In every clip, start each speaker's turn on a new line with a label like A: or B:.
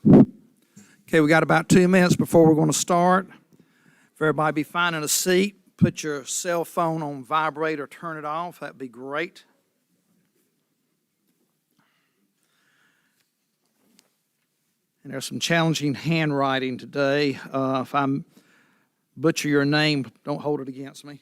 A: Okay, we got about 2 minutes before we're going to start. If everybody be finding a seat, put your cell phone on vibrate or turn it off. That'd be great. And there's some challenging handwriting today. If I butcher your name, don't hold it against me.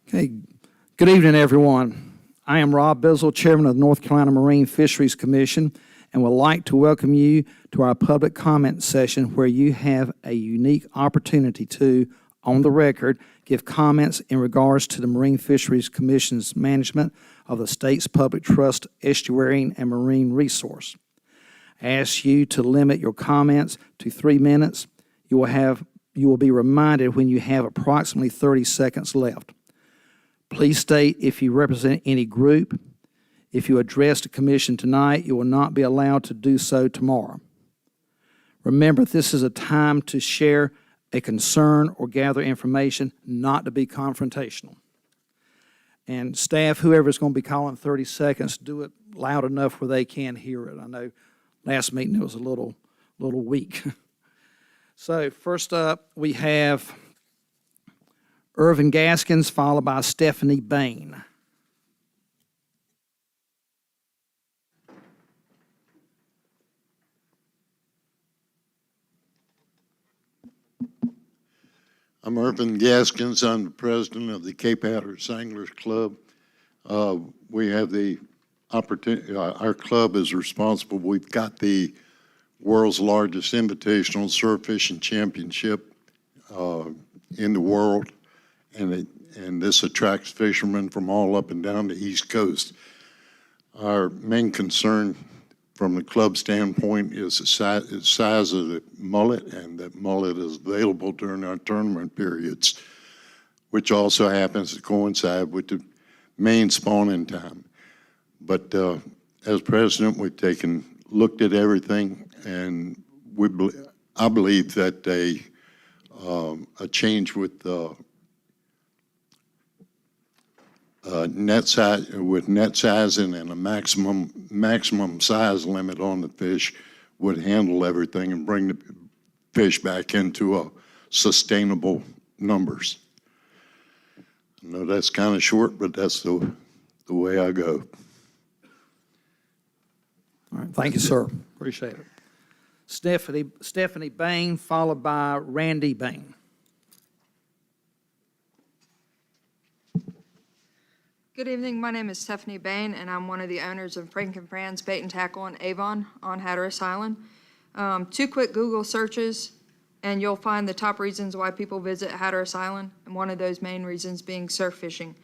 A: Okay, good evening, everyone. I am Rob Bizzle, Chairman of the North Carolina Marine Fisheries Commission, and would like to welcome you to our public comment session where you have a unique opportunity to, on the record, give comments in regards to the Marine Fisheries Commission's management of the state's public trust estuarine and marine resource. I ask you to limit your comments to 3 minutes. You will be reminded when you have approximately 30 seconds left. Please state if you represent any group. If you address the commission tonight, you will not be allowed to do so tomorrow. Remember, this is a time to share a concern or gather information, not to be confrontational. And staff, whoever's going to be calling 30 seconds, do it loud enough where they can hear it. I know last meeting it was a little weak. So first up, we have Irvin Gaskins, followed by Stephanie Bain.
B: I'm Irvin Gaskins. I'm the president of the Cape Hatteras Anglers Club. We have the opportunity, our club is responsible. We've got the world's largest invitational surf fishing championship in the world. And this attracts fishermen from all up and down the East Coast. Our main concern from the club standpoint is the size of the mullet, and that mullet is available during our tournament periods, which also happens to coincide with the main spawning time. But as president, we've looked at everything, and I believe that a change with net sizing and a maximum size limit on the fish would handle everything and bring the fish back into a sustainable numbers. I know that's kind of short, but that's the way I go.
A: All right, thank you, sir. Appreciate it. Stephanie Bain, followed by Randy Bain.
C: Good evening. My name is Stephanie Bain, and I'm one of the owners of Frank and Fran's Bait and Tackle in Avon on Hatteras Island. 2 quick Google searches, and you'll find the top reasons why people visit Hatteras Island, and one of those main reasons being surf fishing.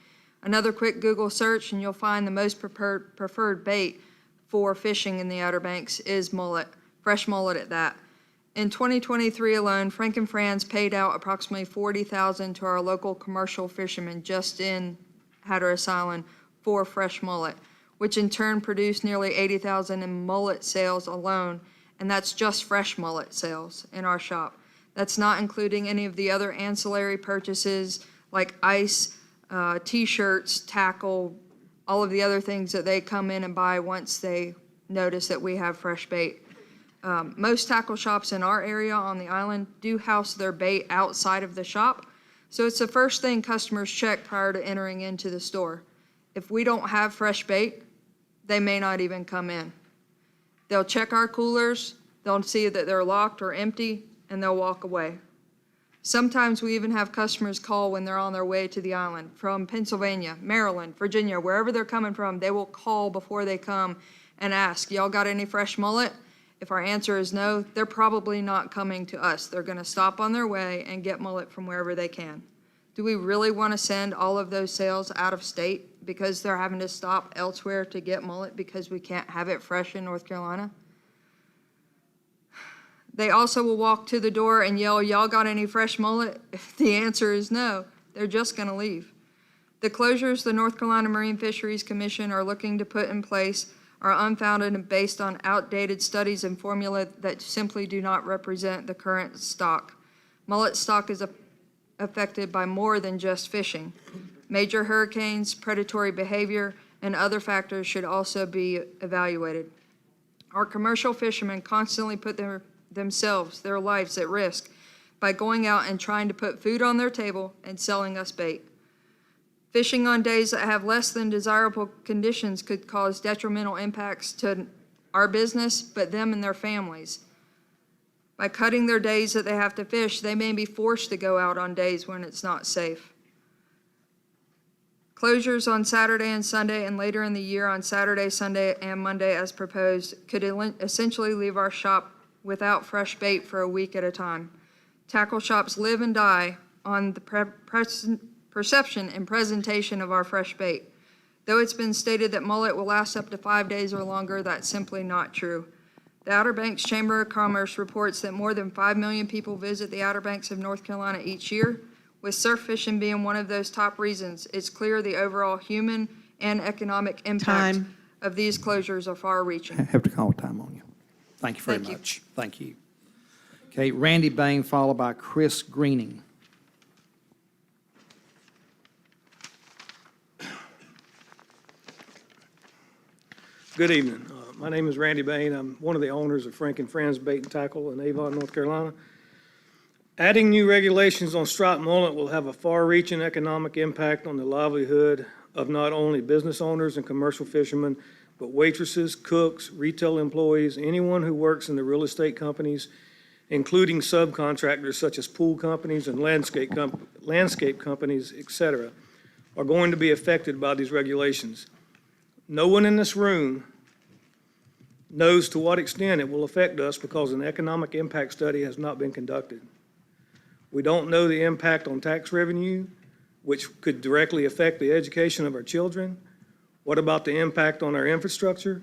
C: Another quick Google search, and you'll find the most preferred bait for fishing in the Outer Banks is mullet, fresh mullet at that. In 2023 alone, Frank and Fran's paid out approximately $40,000 to our local commercial fishermen just in Hatteras Island for fresh mullet, which in turn produced nearly $80,000 in mullet sales alone and that's just fresh mullet sales in our shop. That's not including any of the other ancillary purchases like ice, T-shirts, tackle, all of the other things that they come in and buy once they notice that we have fresh bait. Most tackle shops in our area on the island do house their bait outside of the shop, so it's the first thing customers check prior to entering into the store. If we don't have fresh bait, they may not even come in. They'll check our coolers, they'll see that they're locked or empty, and they'll walk away. Sometimes we even have customers call when they're on their way to the island from Pennsylvania, Maryland, Virginia, wherever they're coming from. They will call before they come and ask, y'all got any fresh mullet? If our answer is no, they're probably not coming to us. They're gonna stop on their way and get mullet from wherever they can. Do we really wanna send all of those sales out of state because they're having to stop elsewhere to get mullet because we can't have it fresh in North Carolina? They also will walk to the door and yell, y'all got any fresh mullet? If the answer is no, they're just gonna leave. The closures the North Carolina Marine Fisheries Commission are looking to put in place are unfounded and based on outdated studies and formula that simply do not represent the current stock. Mullet stock is affected by more than just fishing. Major hurricanes, predatory behavior, and other factors should also be evaluated. Our commercial fishermen constantly put their lives at risk by going out and trying to put food on their table and selling us bait. Fishing on days that have less than desirable conditions could cause detrimental impacts to our business, but them and their families. By cutting their days that they have to fish, they may be forced to go out on days when it's not safe. Closures on Saturday and Sunday and later in the year on Saturday, Sunday, and Monday as proposed could essentially leave our shop without fresh bait for a week at a time. Tackle shops live and die on the perception and presentation of our fresh bait. Though it's been stated that mullet will last up to 5 days or longer, that's simply not true. The Outer Banks Chamber of Commerce reports that more than 5 million people visit the Outer Banks of North Carolina each year. With surf fishing being one of those top reasons, it's clear the overall human and economic impact of these closures are far-reaching.
A: I have to call time on you. Thank you very much. Thank you. Okay, Randy Bain, followed by Chris Greening.
D: Good evening. My name is Randy Bain. I'm one of the owners of Frank and Friends Bait and Tackle in Avon, North Carolina. Adding new regulations on striped mullet will have a far-reaching economic impact on the livelihood of not only business owners and commercial fishermen, but waitresses, cooks, retail employees, anyone who works in the real estate companies, including subcontractors such as pool companies and landscape companies, etc., are going to be affected by these regulations. No one in this room knows to what extent it will affect us because an economic impact study has not been conducted. We don't know the impact on tax revenue, which could directly affect the education of our children. What about the impact on our infrastructure?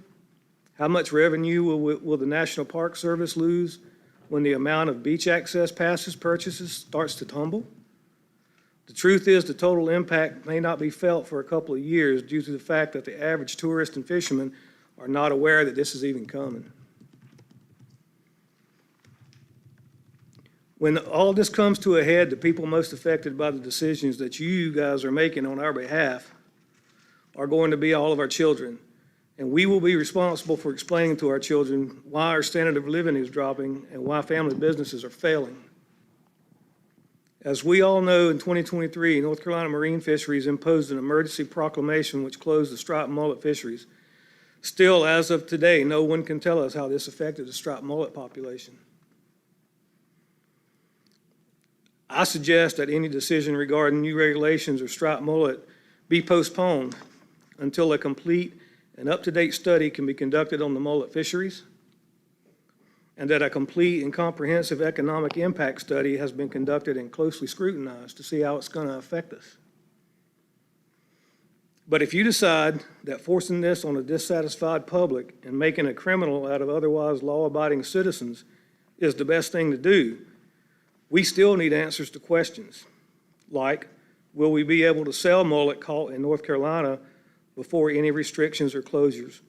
D: How much revenue will the National Park Service lose when the amount of beach access passes purchases starts to tumble? The truth is the total impact may not be felt for a couple of years due to the fact that the average tourist and fisherman are not aware that this is even coming. When all this comes to a head, the people most affected by the decisions that you guys are making on our behalf are going to be all of our children. And we will be responsible for explaining to our children why our standard of living is dropping and why family businesses are failing. As we all know, in 2023, North Carolina Marine Fisheries imposed an emergency proclamation which closed the striped mullet fisheries. Still, as of today, no one can tell us how this affected the striped mullet population. I suggest that any decision regarding new regulations or striped mullet be postponed until a complete and up-to-date study can be conducted on the mullet fisheries, and that a complete and comprehensive economic impact study has been conducted and closely scrutinized to see how it's going to affect us. But if you decide that forcing this on a dissatisfied public and making a criminal out of otherwise law-abiding citizens is the best thing to do, we still need answers to questions like, will we be able to sell mullet caught in North Carolina before any restrictions or closures?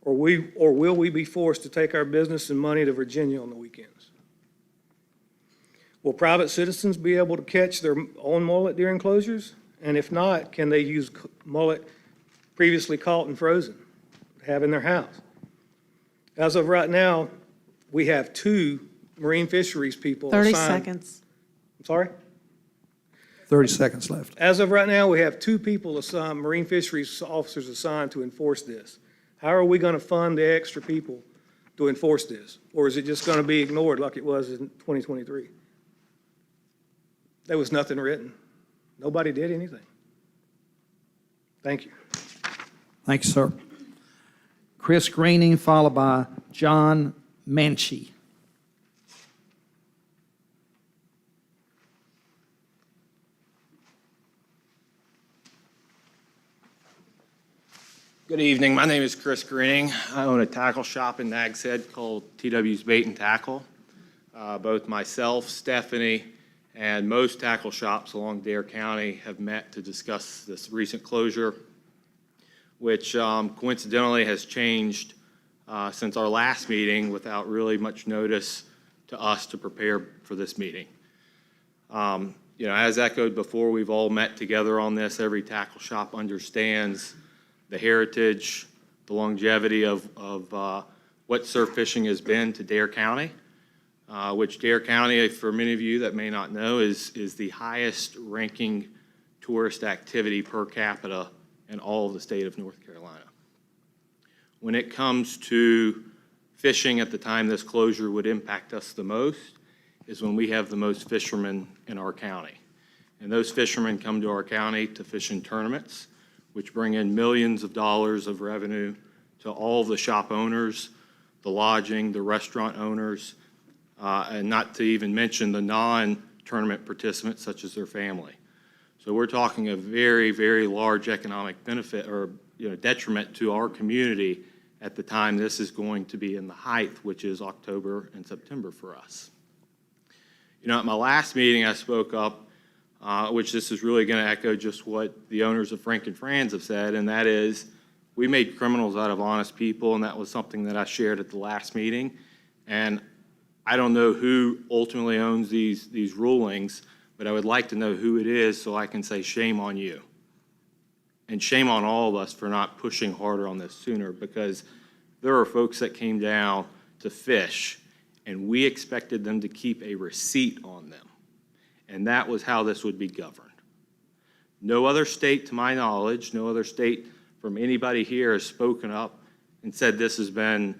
D: Or will we be forced to take our business and money to Virginia on the weekends? Will private citizens be able to catch their own mullet during closures? And if not, can they use mullet previously caught and frozen, have in their house? As of right now, we have 2 marine fisheries people
E: 30
D: assigned.
E: seconds.
D: I'm sorry?
A: 30 seconds left.
D: As of right now, we have 2 people assigned, marine fisheries officers assigned to enforce this. How are we going to fund the extra people to enforce this? Or is it just going to be ignored like it was in 2023? There was nothing written. Nobody did anything. Thank you.
A: Thank you, sir. Chris Greening, followed by John Manchi.
F: Good evening. My name is Chris Greening. I own a tackle shop in Nags Head called TW's Bait and Tackle. Both myself, Stephanie, and most tackle shops along Dare County have met to discuss this recent closure, which coincidentally has changed since our last meeting without really much notice to us to prepare for this meeting. As echoed before, we've all met together on this. Every tackle shop understands the heritage, the longevity of what surf fishing has been to Dare County, which Dare County, for many of you that may not know, is the highest ranking tourist activity per capita in all of the state of North Carolina. When it comes to fishing at the time this closure would impact us the most is when we have the most fishermen in our county. And those fishermen come to our county to fish in tournaments, which bring in millions of dollars of revenue to all the shop owners, the lodging, the restaurant owners, and not to even mention the non-tournament participants such as their family. So we're talking a very, very large economic benefit or detriment to our community at the time this is going to be in the height, which is October and September for us. At my last meeting I spoke up, which this is really going to echo just what the owners of Frank and Fran's have said, and that is we made criminals out of honest people, and that was something that I shared at the last meeting. And I don't know who ultimately owns these rulings, but I would like to know who it is so I can say shame on you. And shame on all of us for not pushing harder on this sooner, because there are folks that came down to fish, and we expected them to keep a receipt on them. And that was how this would be governed. No other state, to my knowledge, no other state from anybody here has spoken up and said this has been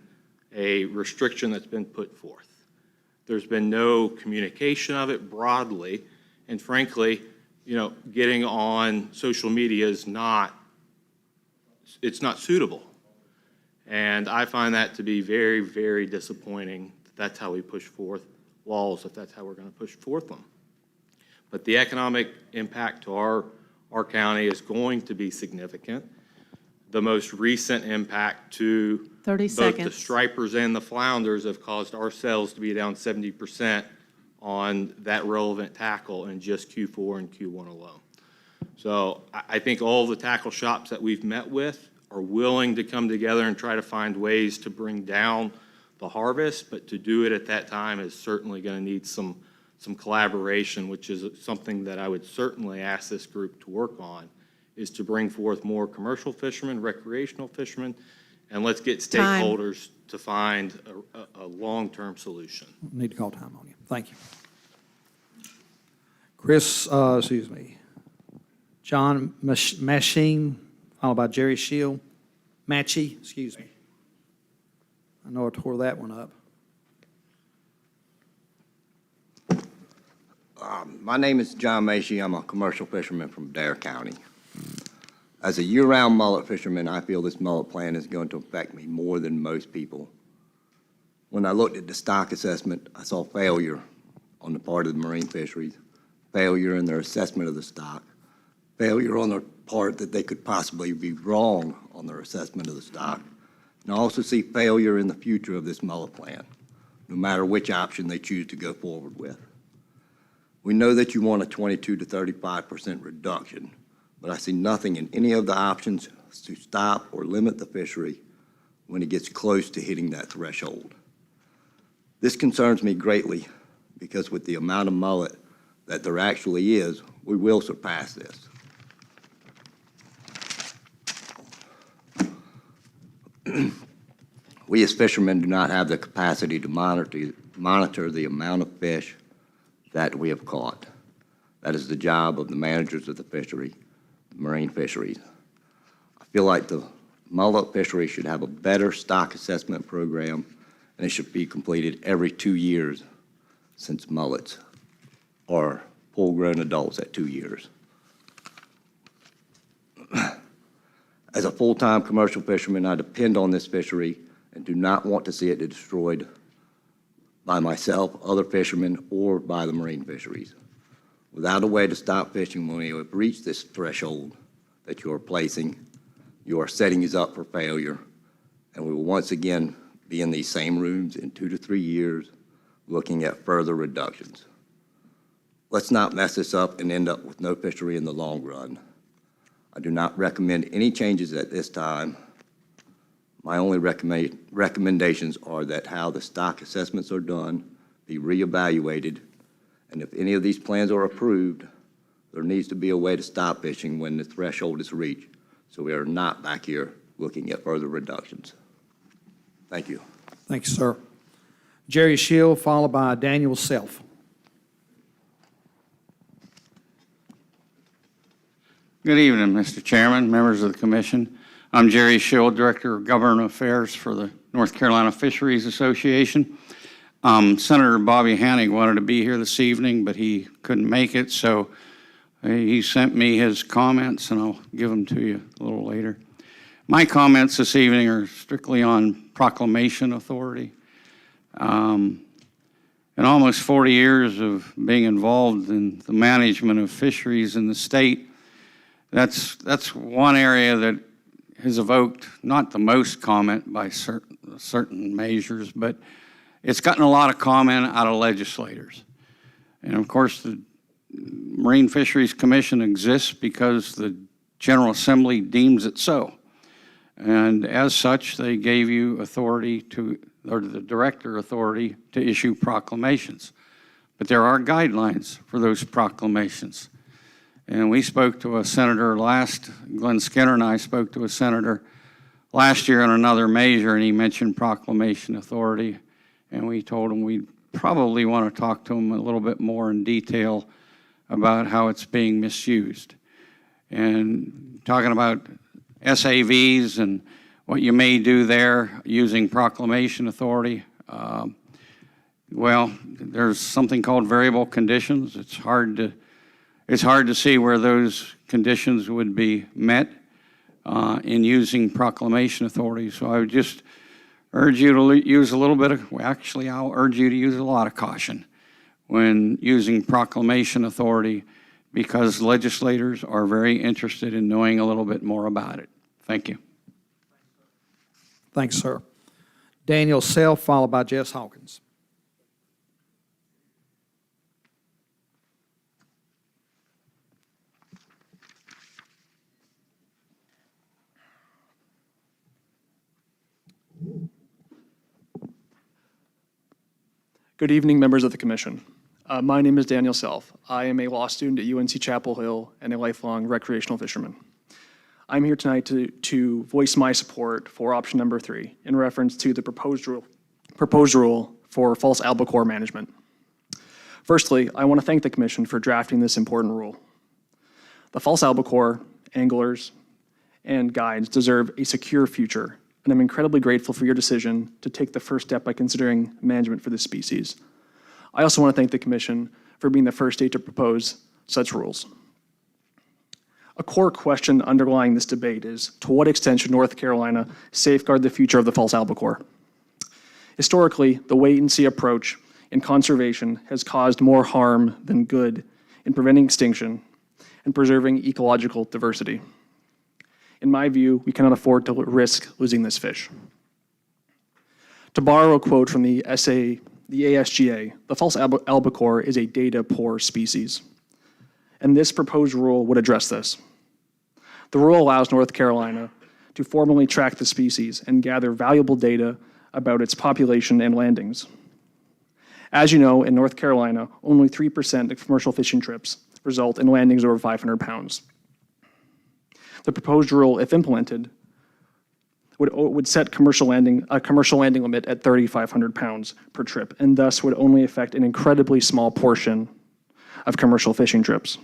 F: a restriction that's been put forth. There's been no communication of it broadly, and frankly, getting on social media is not suitable. And I find that to be very, very disappointing that that's how we push forth laws, if that's how we're going to push forth them. But the economic impact to our county is going to be significant. The most recent impact to
E: 30
F: both
E: seconds.
F: the stripers and the flounders have caused our sales to be down 70% on that relevant tackle in just Q4 and Q1 alone. So I think all the tackle shops that we've met with are willing to come together and try to find ways to bring down the harvest, but to do it at that time is certainly going to need some collaboration, which is something that I would certainly ask this group to work on, is to bring forth more commercial fishermen, recreational fishermen, and let's get stakeholders to find a long-term solution.
A: Need to call time on you. Thank you. John Machine, followed by Jerry Shield. Matchy, excuse me. I know I tore that one up.
G: My name is John Macy. I'm a commercial fisherman from Dare County. As a year-round mullet fisherman, I feel this mullet plan is going to affect me more than most people. When I looked at the stock assessment, I saw failure on the part of the marine fisheries, failure in their assessment of the stock, failure on their part that they could possibly be wrong on their assessment of the stock. And I also see failure in the future of this mullet plan, no matter which option they choose to go forward with. We know that you want a 22 to 35% reduction, but I see nothing in any of the options to stop or limit the fishery when it gets close to hitting that threshold. This concerns me greatly because with the amount of mullet that there actually is, we will surpass this. We as fishermen do not have the capacity to monitor the amount of fish that we have caught. That is the job of the managers of the fishery, the marine fisheries. I feel like the mullet fishery should have a better stock assessment program, and it should be completed every 2 years, since mullets are full-grown adults at 2 years. As a full-time commercial fisherman, I depend on this fishery and do not want to see it destroyed by myself, other fishermen, or by the marine fisheries. Without a way to stop fishing when we have reached this threshold that you are placing, you are setting us up for failure, and we will once again be in these same rooms in 2 to 3 years looking at further reductions. Let's not mess this up and end up with no fishery in the long run. I do not recommend any changes at this time. My only recommendations are that how the stock assessments are done be reevaluated, and if any of these plans are approved, there needs to be a way to stop fishing when the threshold is reached, so we are not back here looking at further reductions. Thank you.
A: Thank you, sir. Jerry Shield, followed by Daniel Self.
E: Good evening, Mr. Chairman, members of the commission. I'm Jerry Shield, Director of Government Affairs for the North Carolina Fisheries Association. Senator Bobby Hanig wanted to be here this evening, but he couldn't make it, so he sent me his comments, and I'll give them to you a little later. My comments this evening are strictly on proclamation authority. In almost 40 years of being involved in the management of fisheries in the state, that's one area that has evoked not the most comment by certain measures, but it's gotten a lot of comment out of legislators. And of course, the Marine Fisheries Commission exists because the General Assembly deems it so. And as such, they gave you authority to, or the director authority to issue proclamations. But there are guidelines for those proclamations. And we spoke to a senator Glenn Skinner and I spoke to a senator last year on another measure, and he mentioned proclamation authority. And we told him we'd probably want to talk to him a little bit more in detail about how it's being misused. And talking about SAVs and what you may do there using proclamation authority, well, there's something called variable conditions. It's hard to see where those conditions would be met in using proclamation authority. So I would just urge you to use a little bit of, well, actually, I'll urge you to use a lot of caution when using proclamation authority, because legislators are very interested in knowing a little bit more about it. Thank you.
A: Thanks, sir. Daniel Self, followed by Jess Hawkins.
H: Good evening, members of the commission. My name is Daniel Self. I am a law student at UNC Chapel Hill and a lifelong recreational fisherman. I'm here tonight to voice my support for option number 3 in reference to the proposed rule for false albacore management. Firstly, I want to thank the commission for drafting this important rule. The false albacore, anglers, and guides deserve a secure future, and I'm incredibly grateful for your decision to take the first step by considering management for this species. I also want to thank the commission for being the first state to propose such rules. A core question underlying this debate is, to what extent should North Carolina safeguard the future of the false albacore? Historically, the wait-and-see approach in conservation has caused more harm than good in preventing extinction and preserving ecological diversity. In my view, we cannot afford to risk losing this fish. To borrow a quote from the ASGA, the false albacore is a data-poor species, and this proposed rule would address this. The rule allows North Carolina to formally track the species and gather valuable data about its population and landings. As you know, in North Carolina, only 3% of commercial fishing trips result in landings over 500 pounds. The proposed rule, if implemented, would set a commercial landing limit at 3,500 pounds per trip, and thus would only affect an incredibly small portion of commercial fishing trips.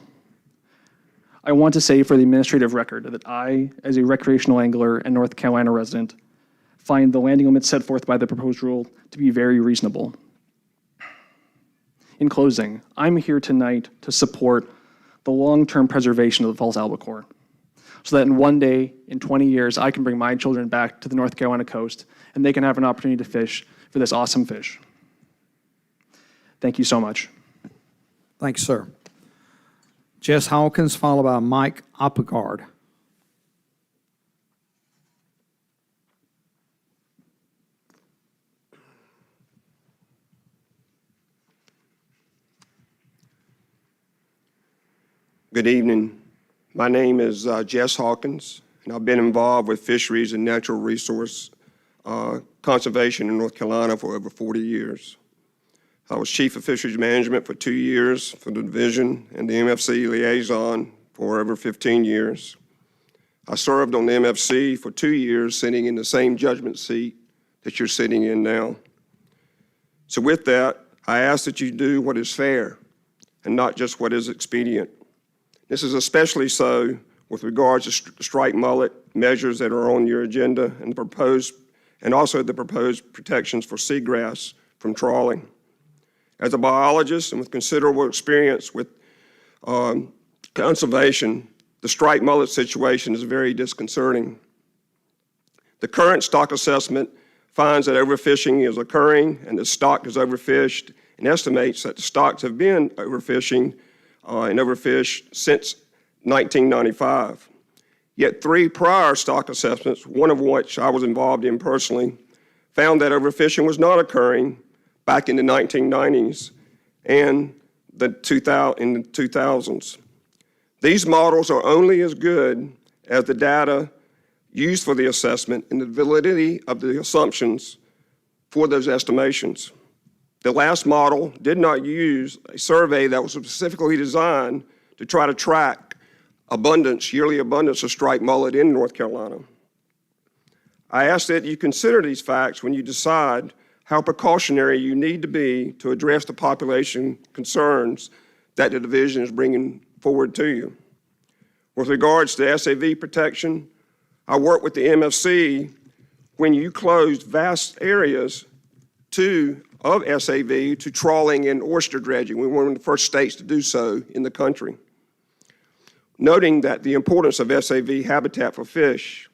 H: I want to say for the administrative record that I, as a recreational angler and North Carolina resident, find the landing limit set forth by the proposed rule to be very reasonable. In closing, I'm here tonight to support the long-term preservation of the false albacore, so that in one day, in 20 years, I can bring my children back to the North Carolina coast and they can have an opportunity to fish for this awesome fish. Thank you so much.
A: Thanks, sir. Jess Hawkins, followed by Mike Oppegard.
I: Good evening. My name is Jess Hawkins, and I've been involved with fisheries and natural resource conservation in North Carolina for over 40 years. I was Chief of Fisheries Management for 2 years for the division and the MFC liaison for over 15 years. I served on the MFC for 2 years, sitting in the same judgment seat that you're sitting in now. So with that, I ask that you do what is fair and not just what is expedient. This is especially so with regards to striped mullet measures that are on your agenda and also the proposed protections for seagrass from trawling. As a biologist and with considerable experience with conservation, the striped mullet situation is very disconcerting. The current stock assessment finds that overfishing is occurring and the stock is overfished and estimates that the stocks have been overfishing and overfished since 1995. Yet 3 prior stock assessments, one of which I was involved in personally, found that overfishing was not occurring back in the 1990s and in the 2000s. These models are only as good as the data used for the assessment and the validity of the assumptions for those estimations. The last model did not use a survey that was specifically designed to try to track yearly abundance of striped mullet in North Carolina. I ask that you consider these facts when you decide how precautionary you need to be to address the population concerns that the division is bringing forward to you. With regards to SAV protection, I worked with the MFC when you closed vast areas of SAV to trawling and oyster dredging. We were one of the first states to do so in the country. Noting that the importance of SAV habitat for fish,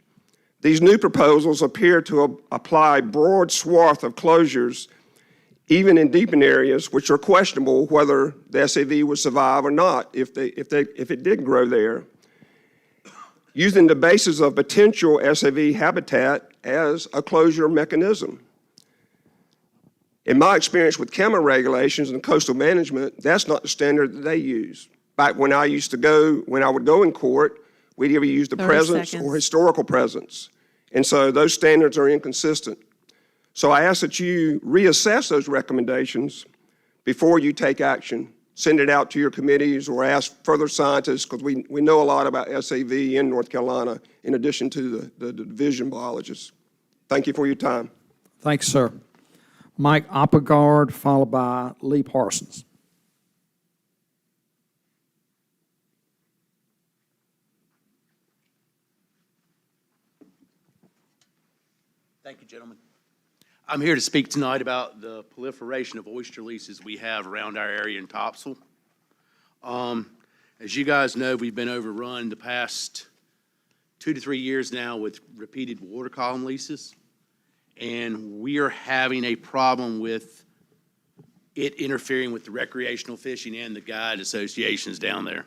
I: these new proposals appear to apply broad swath of closures, even in deepened areas, which are questionable whether the SAV would survive or not if it did grow there, using the basis of potential SAV habitat as a closure mechanism. In my experience with CAMA regulations and coastal management, that's not the standard that they use. Back when I would go in court, we'd either use the presence or historical presence. And so those standards are inconsistent. So I ask that you reassess those recommendations before you take action. Send it out to your committees or ask further scientists, because we know a lot about SAV in North Carolina in addition to the division biologists. Thank you for your time.
A: Thanks, sir. Mike Oppegard, followed by Lee Parsons.
J: Thank you, gentlemen. I'm here to speak tonight about the proliferation of oyster leases we have around our area in Topsail. As you guys know, we've been overrun the past 2 to 3 years now with repeated water column leases, and we are having a problem with it interfering with the recreational fishing and the guide associations down there.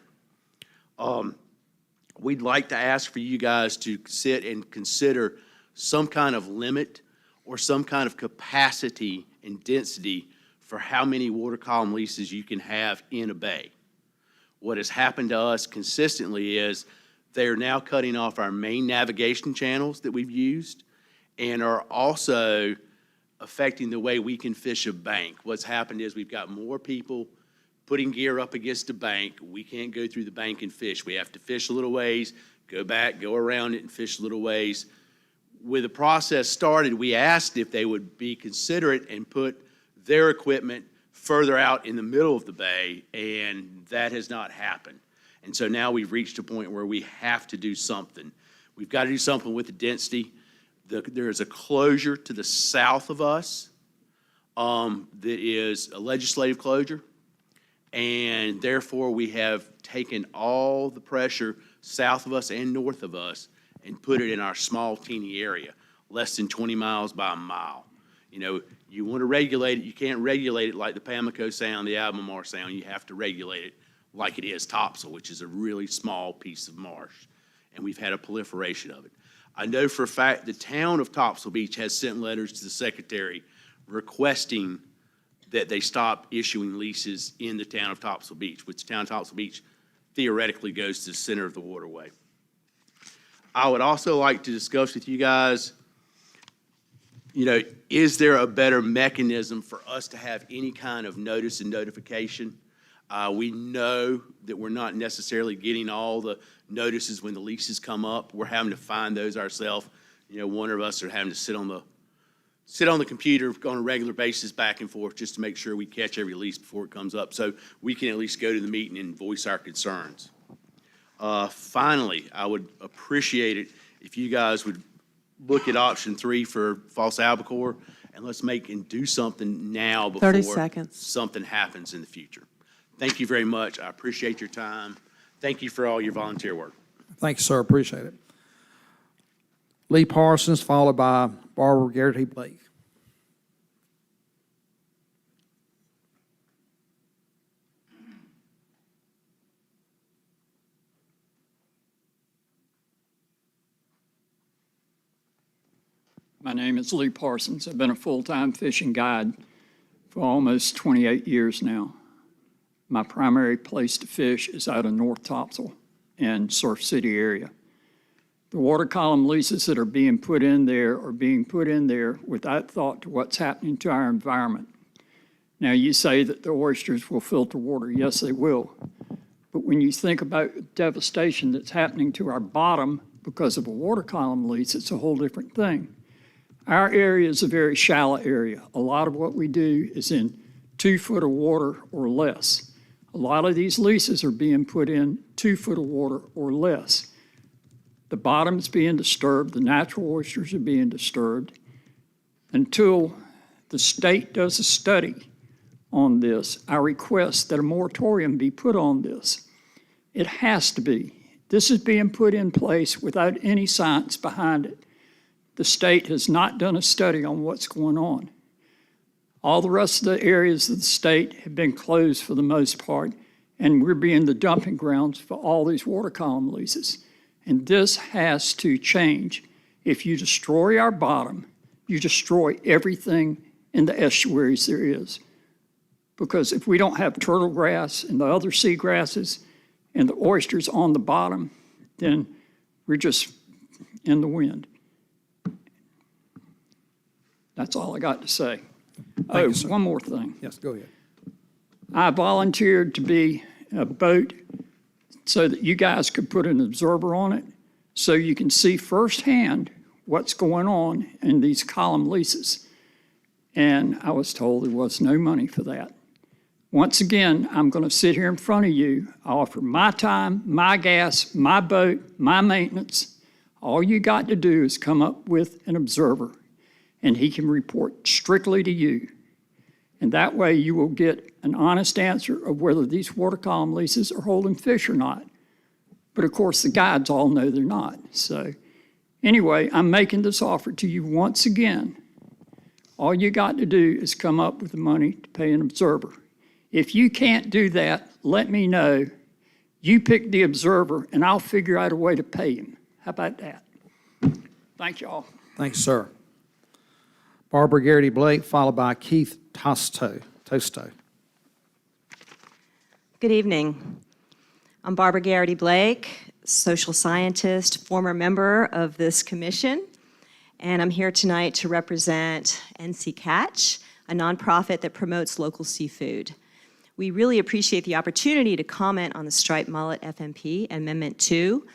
J: We'd like to ask for you guys to sit and consider some kind of limit or some kind of capacity and density for how many water column leases you can have in a bay. What has happened to us consistently is They are now cutting off our main navigation channels that we've used and are also affecting the way we can fish a bank. What's happened is we've got more people putting gear up against a bank. We can't go through the bank and fish. We have to fish a little ways, go back, go around it, and fish a little ways. With the process started, we asked if they would be considerate and put their equipment further out in the middle of the bay, and that has not happened. And so now we've reached a point where we have to do something. We've got to do something with the density. There is a closure to the south of us that is a legislative closure, and therefore we have taken all the pressure south of us and north of us and put it in our small, teeny area, less than 20 miles by a mile. You know, you want to regulate it, you can't regulate it like the Pamlico Sound, the Albemarle Sound. You have to regulate it like it is Topsail, which is a really small piece of marsh, and we've had a proliferation of it. I know for a fact the town of Topsail Beach has sent letters to the secretary requesting that they stop issuing leases in the town of Topsail Beach, which the town of Topsail Beach theoretically goes to the center of the waterway. I would also like to discuss with you guys, you know, is there a better mechanism for us to have any kind of notice and notification? We know that we're not necessarily getting all the notices when the leases come up. We're having to find those ourselves. You know, one of us are having to sit on the computer on a regular basis back and forth just to make sure we catch every lease before it comes up, so we can at least go to the meeting and voice our concerns. Finally, I would appreciate it if you guys would look at option 3 for false albacore, and let's make and do something now before
K: 30 seconds.
J: something happens in the future. Thank you very much. I appreciate your time. Thank you for all your volunteer work.
A: Thank you, sir. Appreciate it. Lee Parsons, followed by Barbara Garrity Blake.
L: My name is Lee Parsons. I've been a full-time fishing guide for almost 28 years now. My primary place to fish is out of North Topsail and Surf City area. The water column leases that are being put in there are being put in there without thought to what's happening to our environment. Now, you say that the oysters will filter water. Yes, they will. But when you think about the devastation that's happening to our bottom because of a water column lease, it's a whole different thing. Our area is a very shallow area. A lot of what we do is in 2 foot of water or less. A lot of these leases are being put in 2 foot of water or less. The bottom is being disturbed, the natural oysters are being disturbed. Until the state does a study on this, I request that a moratorium be put on this. It has to be. This is being put in place without any science behind it. The state has not done a study on what's going on. All the rest of the areas of the state have been closed for the most part, and we're being the dumping grounds for all these water column leases. And this has to change. If you destroy our bottom, you destroy everything in the estuaries there is. Because if we don't have turtle grass and the other sea grasses and the oysters on the bottom, then we're just in the wind. That's all I got to say.
A: Thank you, sir.
L: One more thing.
A: Yes, go ahead.
L: I volunteered to be a boat so that you guys could put an observer on it so you can see firsthand what's going on in these column leases. And I was told there was no money for that. Once again, I'm going to sit here in front of you. I offer my time, my gas, my boat, my maintenance. All you got to do is come up with an observer, and he can report strictly to you. And that way you will get an honest answer of whether these water column leases are holding fish or not. But of course, the guides all know they're not. So anyway, I'm making this offer to you once again. All you got to do is come up with the money to pay an observer. If you can't do that, let me know. You pick the observer, and I'll figure out a way to pay him. How about that? Thank you all.
A: Thanks, sir. Barbara Garrity Blake, followed by Keith Tosto.
K: Good evening. I'm Barbara Garrity Blake, social scientist, former member of this commission, and I'm here tonight to represent NC Catch, a nonprofit that promotes local seafood. We really appreciate the opportunity to comment on the striped mullet FMP Amendment 2.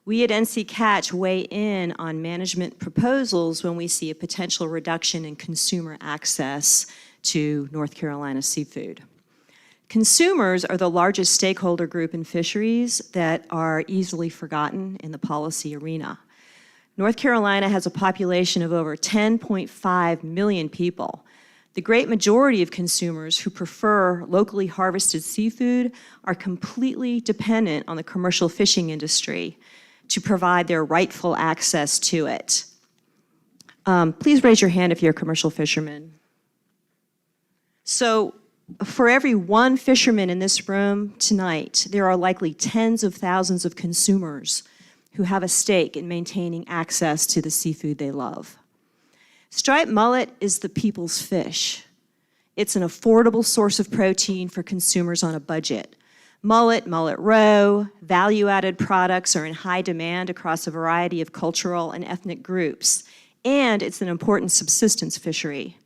K: We at NC Catch weigh in on management proposals when we see a potential reduction in consumer access to North Carolina seafood. Consumers are the largest stakeholder group in fisheries that are easily forgotten in the policy arena. North Carolina has a population of over 10.5 million people. The great majority of consumers who prefer locally harvested seafood are completely dependent on the commercial fishing industry to provide their rightful access to it. Please raise your hand if you're a commercial fisherman. So for every one fisherman in this room tonight, there are likely tens of thousands of consumers who have a stake in maintaining access to the seafood they love. Striped mullet is the people's fish. It's an affordable source of protein for consumers on a budget. Mullet, mullet roe, value-added products are in high demand across a variety of cultural and ethnic groups, and it's an important subsistence fishery.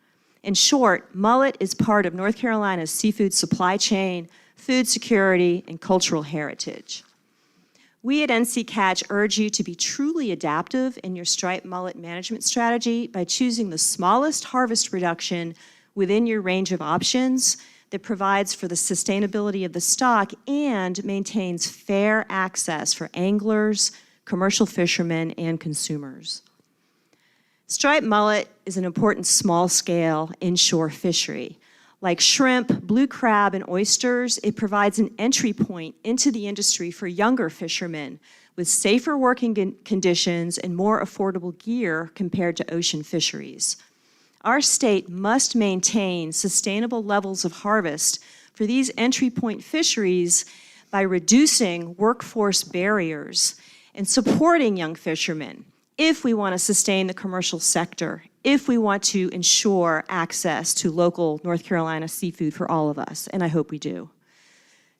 K: In short, mullet is part of North Carolina's seafood supply chain, food security, and cultural heritage. We at NC Catch urge you to be truly adaptive in your striped mullet management strategy by choosing the smallest harvest reduction within your range of options that provides for the sustainability of the stock and maintains fair access for anglers, commercial fishermen, and consumers. Striped mullet is an important small-scale inshore fishery. Like shrimp, blue crab, and oysters, it provides an entry point into the industry for younger fishermen with safer working conditions and more affordable gear compared to ocean fisheries. Our state must maintain sustainable levels of harvest for these entry point fisheries by reducing workforce barriers and supporting young fishermen if we want to sustain the commercial sector, if we want to ensure access to local North Carolina seafood for all of us, and I hope we do.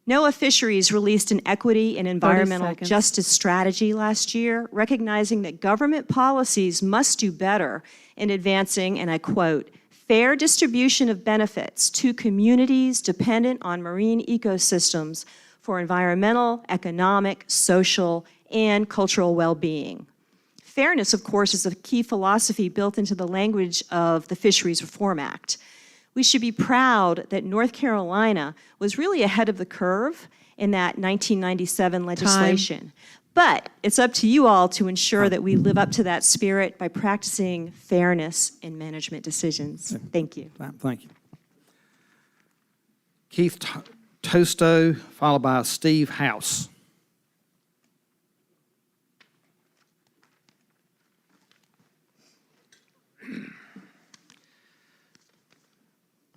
K: NOAA Fisheries released an equity and environmental justice strategy last year, recognizing that government policies must do better in advancing, and I quote, fair distribution of benefits to communities dependent on marine ecosystems for environmental, economic, social, and cultural well-being. Fairness, of course, is a key philosophy built into the language of the Fisheries Reform Act. We should be proud that North Carolina was really ahead of the curve in that 1997 legislation. But it's up to you all to ensure that we live up to that spirit by practicing fairness in management decisions. Thank you.
A: Thank you. Keith Tosto, followed by Steve House.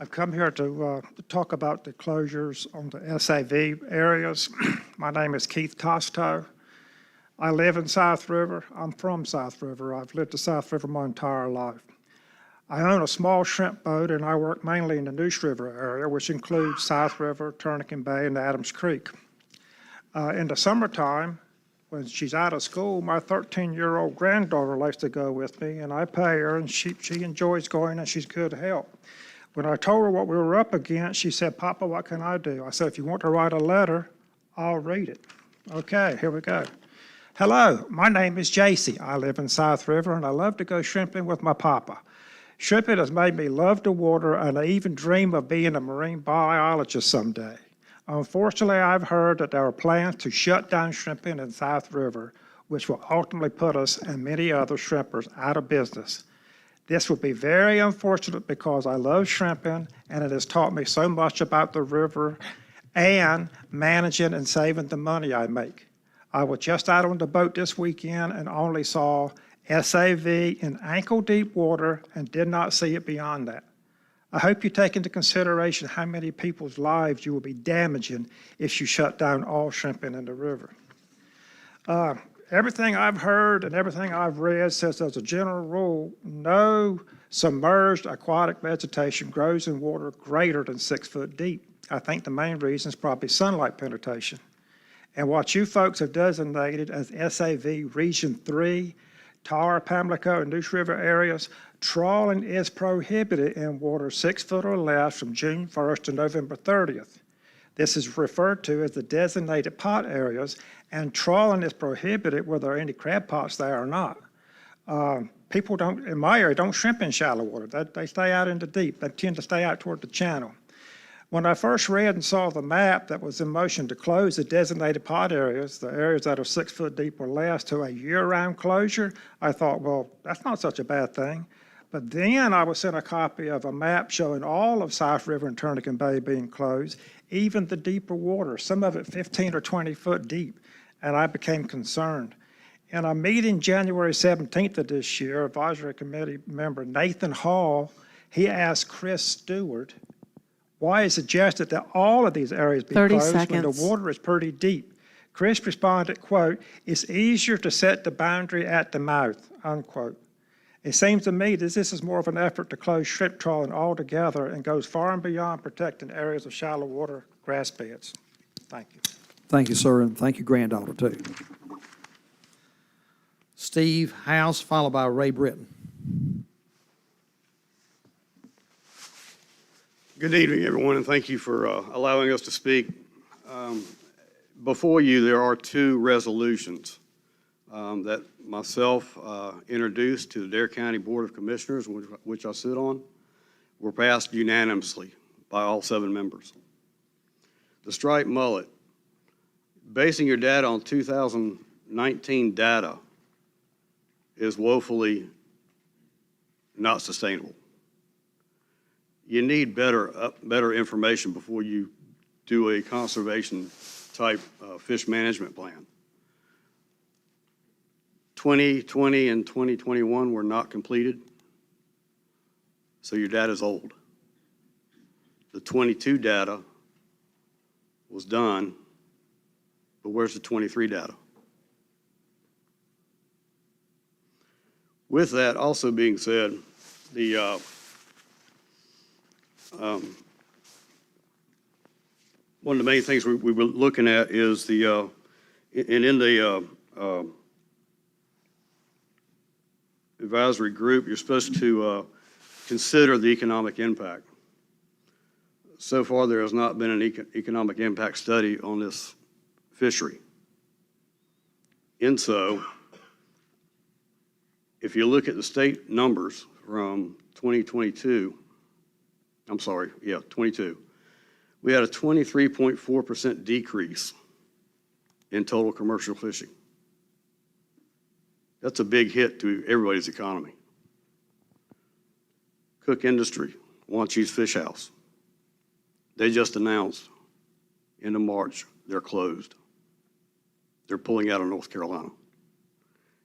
M: I've come here to talk about the closures on the SAV areas. My name is Keith Tosto. I live in South River. I'm from South River. I've lived in South River my entire life. I own a small shrimp boat, and I work mainly in the Neuse River area, which includes South River, Turnican Bay, and Adams Creek. In the summertime, when she's out of school, my 13-year-old granddaughter likes to go with me, and I pay her, and she enjoys going, and she's good help. When I told her what we were up against, she said, "Papa, what can I do?" I said, "If you want to write a letter, I'll read it." Okay, here we go. Hello, my name is JC. I live in South River, and I love to go shrimping with my papa. Shrimping has made me love the water, and I even dream of being a marine biologist someday. Unfortunately, I've heard that there are plans to shut down shrimping in South River, which will ultimately put us and many other shrimpers out of business. This would be very unfortunate because I love shrimping, and it has taught me so much about the river and managing and saving the money I make. I was just out on the boat this weekend and only saw SAV in ankle-deep water and did not see it beyond that. I hope you take into consideration how many people's lives you will be damaging if you shut down all shrimping in the river. Everything I've heard and everything I've read says, as a general rule, no submerged aquatic vegetation grows in water greater than 6 foot deep. I think the main reason is probably sunlight penetration. And what you folks have designated as SAV Region 3, Tar, Pamlico, and Neuse River areas, trawling is prohibited in water 6 foot or less from June 1st to November 30th. This is referred to as the designated pot areas, and trawling is prohibited whether there are any crab pots there or not. People don't, in my area, don't shrimp in shallow water. They stay out in the deep. They tend to stay out toward the channel. When I first read and saw the map that was in motion to close the designated pot areas, the areas that are 6 foot deep or less, to a year-round closure, I thought, well, that's not such a bad thing. But then I was sent a copy of a map showing all of South River and Turnican Bay being closed, even the deeper water, some of it 15 or 20 foot deep, and I became concerned. In a meeting January 17th of this year, Advisory Committee member Nathan Hall, he asked Chris Stewart why he suggested that all of these areas be
N: 30
M: closed when
N: seconds.
M: the water is pretty deep. Chris responded, quote, "It's easier to set the boundary at the mouth," unquote. It seems to me that this is more of an effort to close shrimp trawling altogether and goes far and beyond protecting areas of shallow water grass beds. Thank you.
A: Thank you, sir, and thank you, granddaughter, too. Steve House, followed by Ray Britton.
O: Good evening, everyone, and thank you for allowing us to speak. Before you, there are two resolutions that myself introduced to the Dare County Board of Commissioners, which I sit on, were passed unanimously by all 7 members. The striped mullet, basing your data on 2019 data is woefully not sustainable. You need better information before you do a conservation type fish management plan. 2020 and 2021 were not completed, so your data is old. The 22 data was done, but where's the 23 data? With that also being said, the one of the main things we were looking at is the in the advisory group, you're supposed to consider the economic impact. So far, there has not been an economic impact study on this fishery. And so, if you look at the state numbers from 2022, 22, we had a 23.4% decrease in total commercial fishing. That's a big hit to everybody's economy. Cook Industry, Wanchese Fish House, they just announced end of March they're closed. They're pulling out of North Carolina.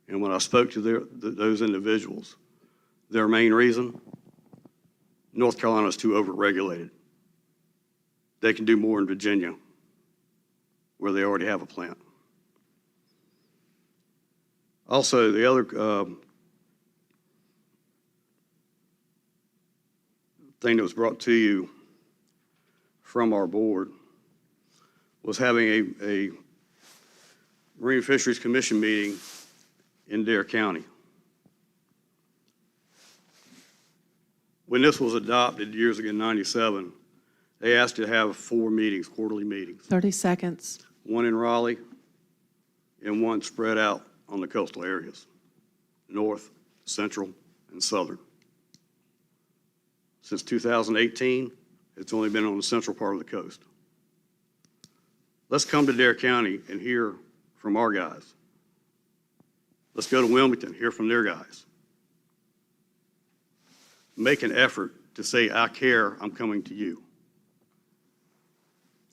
O: And when I spoke to those individuals, their main reason, North Carolina is too overregulated. They can do more in Virginia, where they already have a plant. Also, the other thing that was brought to you from our board was having a Marine Fisheries Commission meeting in Dare County. When this was adopted years ago in '97, they asked to have 4 meetings, quarterly meetings.
N: 30 seconds.
O: One in Raleigh and one spread out on the coastal areas, north, central, and southern. Since 2018, it's only been on the central part of the coast. Let's come to Dare County and hear from our guys. Let's go to Wilmington, hear from their guys. Make an effort to say, I care, I'm coming to you.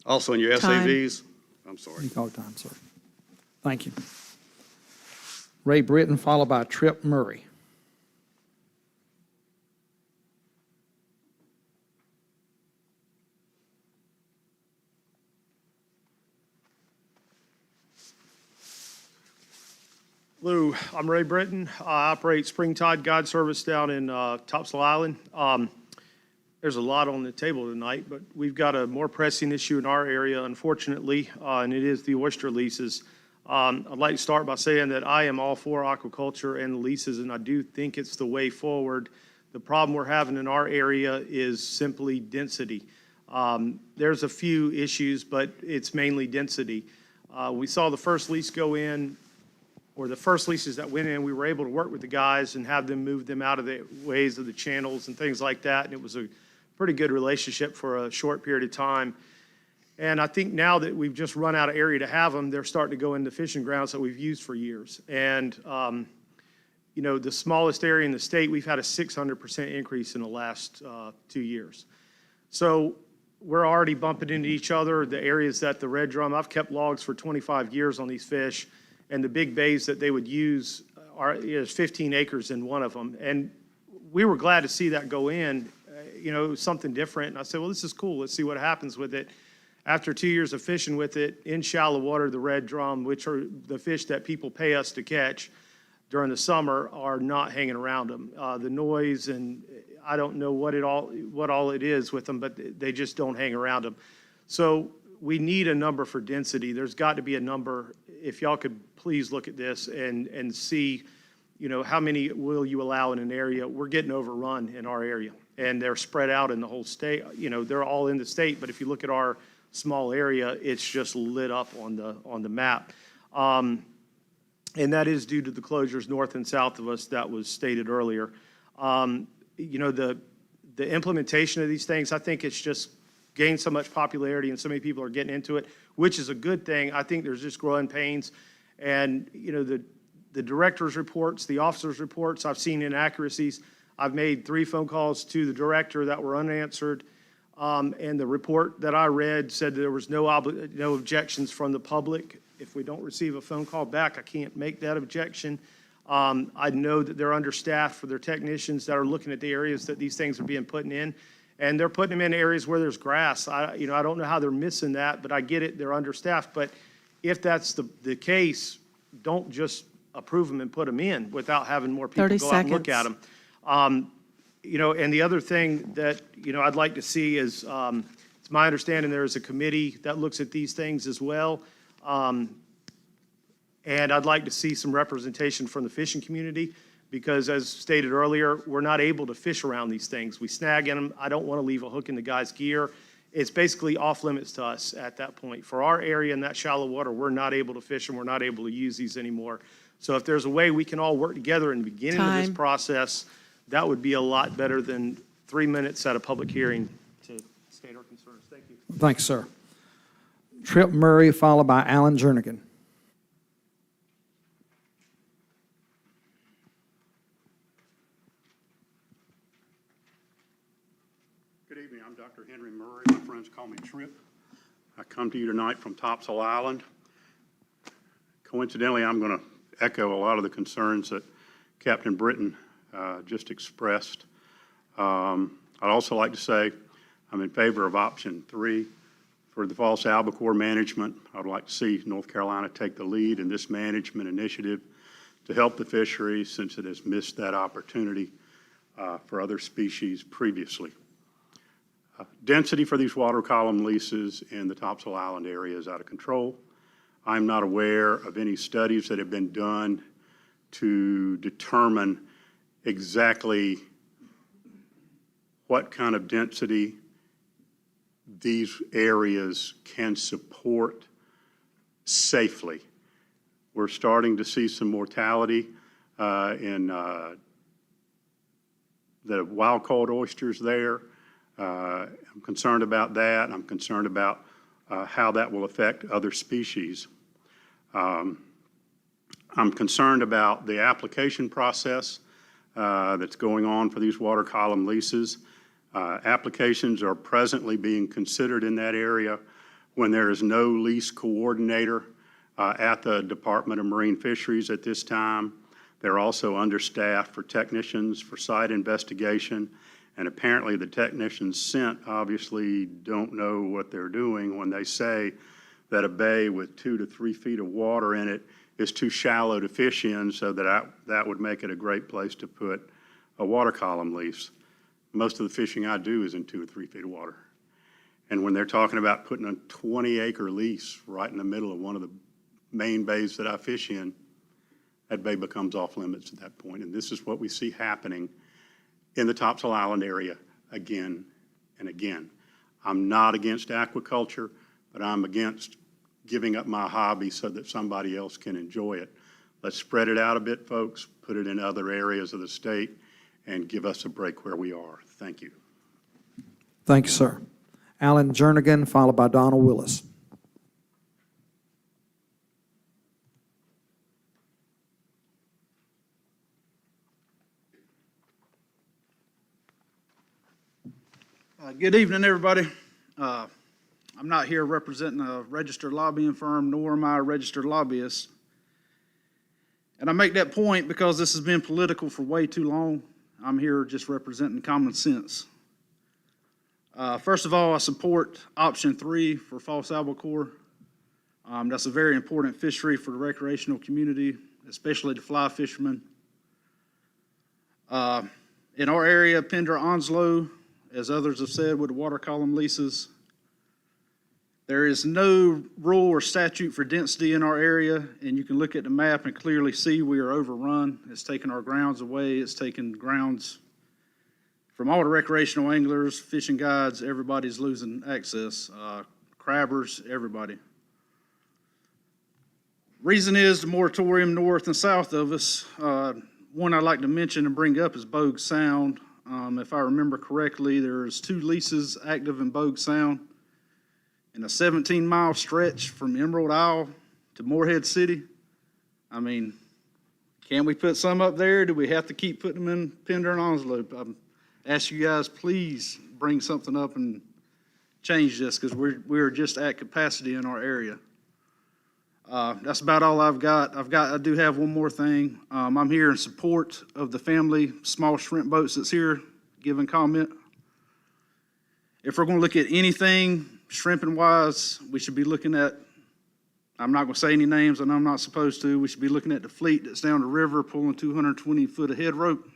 O: Also in your
N: Time.
O: SAVs, I'm sorry.
A: You call time, sir. Thank you. Ray Britton, followed by Trip Murray.
P: Hello, I'm Ray Britton. I operate Springtide Guide Service down in Topsail Island. there's a lot on the table tonight, but we've got a more pressing issue in our area, unfortunately, and it is the oyster leases. I'd like to start by saying that I am all for aquaculture and leases, and I do think it's the way forward. The problem we're having in our area is simply density. There's a few issues, but it's mainly density. We saw the first lease go in, or the first leases that went in, we were able to work with the guys and have them move them out of the ways of the channels and things like that, and it was a pretty good relationship for a short period of time. And I think now that we've just run out of area to have them, they're starting to go into fishing grounds that we've used for years. And, you know, the smallest area in the state, we've had a 600% increase in the last 2 years. So we're already bumping into each other. The areas that the red drum, I've kept logs for 25 years on these fish, and the big bays that they would use is 15 acres in one of them. And we were glad to see that go in. You know, it was something different. And I said, well, this is cool. Let's see what happens with it. After 2 years of fishing with it in shallow water, the red drum, which are the fish that people pay us to catch during the summer, are not hanging around them. The noise, and I don't know what all it is with them, but they just don't hang around them. So we need a number for density. There's got to be a number. If y'all could please look at this and see, you know, how many will you allow in an area? We're getting overrun in our area, and they're spread out in the whole state. You know, they're all in the state, but if you look at our small area, it's just lit up on the map. And that is due to the closures north and south of us that was stated earlier. You know, the implementation of these things, I think it's just gained so much popularity and so many people are getting into it, which is a good thing. I think there's just growing pains. And, you know, the director's reports, the officer's reports, I've seen inaccuracies. I've made 3 phone calls to the director that were unanswered. And the report that I read said there was no objections from the public. If we don't receive a phone call back, I can't make that objection. I know that they're understaffed for their technicians that are looking at the areas that these things are being put in, and they're putting them in areas where there's grass. I don't know how they're missing that, but I get it. They're understaffed. But if that's the case, don't just approve them and put them in without having more people go out and look at them. You know, and the other thing that, you know, I'd like to see is, it's my understanding there is a committee that looks at these things as well. And I'd like to see some representation from the fishing community because, as stated earlier, we're not able to fish around these things. We snag in them. I don't want to leave a hook in the guy's gear. It's basically off limits to us at that point. For our area in that shallow water, we're not able to fish and we're not able to use these anymore. So if there's a way we can all work together in the beginning of this process, that would be a lot better than 3 minutes at a public hearing to state our concerns. Thank you.
A: Thanks, sir. Tripp Murray, followed by Alan Jernigan.
O: Good evening. I'm Dr. Henry Murray. My friends call me Tripp. I come to you tonight from Topsail Island. Coincidentally, I'm going to echo a lot of the concerns that Captain Britton just expressed. I'd also like to say I'm in favor of option 3 for the false albacore management. I'd like to see North Carolina take the lead in this management initiative to help the fisheries since it has missed that opportunity for other species previously. Density for these water column leases in the Topsail Island area is out of control. I'm not aware of any studies that have been done to determine exactly what kind of density these areas can support safely. We're starting to see some mortality in the wild-caught oysters there. I'm concerned about that. I'm concerned about how that will affect other species. I'm concerned about the application process that's going on for these water column leases. Applications are presently being considered in that area when there is no lease coordinator at the Department of Marine Fisheries at this time. They're also understaffed for technicians for site investigation, and apparently the technicians sent obviously don't know what they're doing when they say that a bay with 2 to 3 feet of water in it is too shallow to fish in, so that would make it a great place to put a water column lease. Most of the fishing I do is in 2 or 3 feet of water. And when they're talking about putting a 20-acre lease right in the middle of one of the main bays that I fish in, that bay becomes off limits at that point. And this is what we see happening in the Topsail Island area again and again. I'm not against aquaculture, but I'm against giving up my hobby so that somebody else can enjoy it. Let's spread it out a bit, folks, put it in other areas of the state, and give us a break where we are. Thank you.
A: Thank you, sir. Alan Jernigan, followed by Donald Willis.
N: Good evening, everybody. I'm not here representing a registered lobbying firm, nor am I a registered lobbyist. And I make that point because this has been political for way too long. I'm here just representing common sense. First of all, I support option 3 for false albacore. That's a very important fishery for the recreational community, especially the fly fishermen. In our area, Pender Onslow, as others have said, with the water column leases, there is no rule or statute for density in our area, and you can look at the map and clearly see we are overrun. It's taken our grounds away. It's taken grounds from all the recreational anglers, fishing guides. Everybody's losing access. Crabbers, everybody. Reason is the moratorium north and south of us. One I'd like to mention and bring up is Bogue Sound. If I remember correctly, there's 2 leases active in Bogue Sound in a 17-mile stretch from Emerald Isle to Morehead City. I mean, can we put some up there? Do we have to keep putting them in Pender and Onslow? Ask you guys, please bring something up and change this, because we're just at capacity in our area. That's about all I've got. I do have one more thing. I'm here in support of the family small shrimp boats that's here giving comment. If we're going to look at anything shrimping wise, we should be looking at, I'm not going to say any names, and I'm not supposed to. We should be looking at the fleet that's down the river pulling 220 foot of head rope.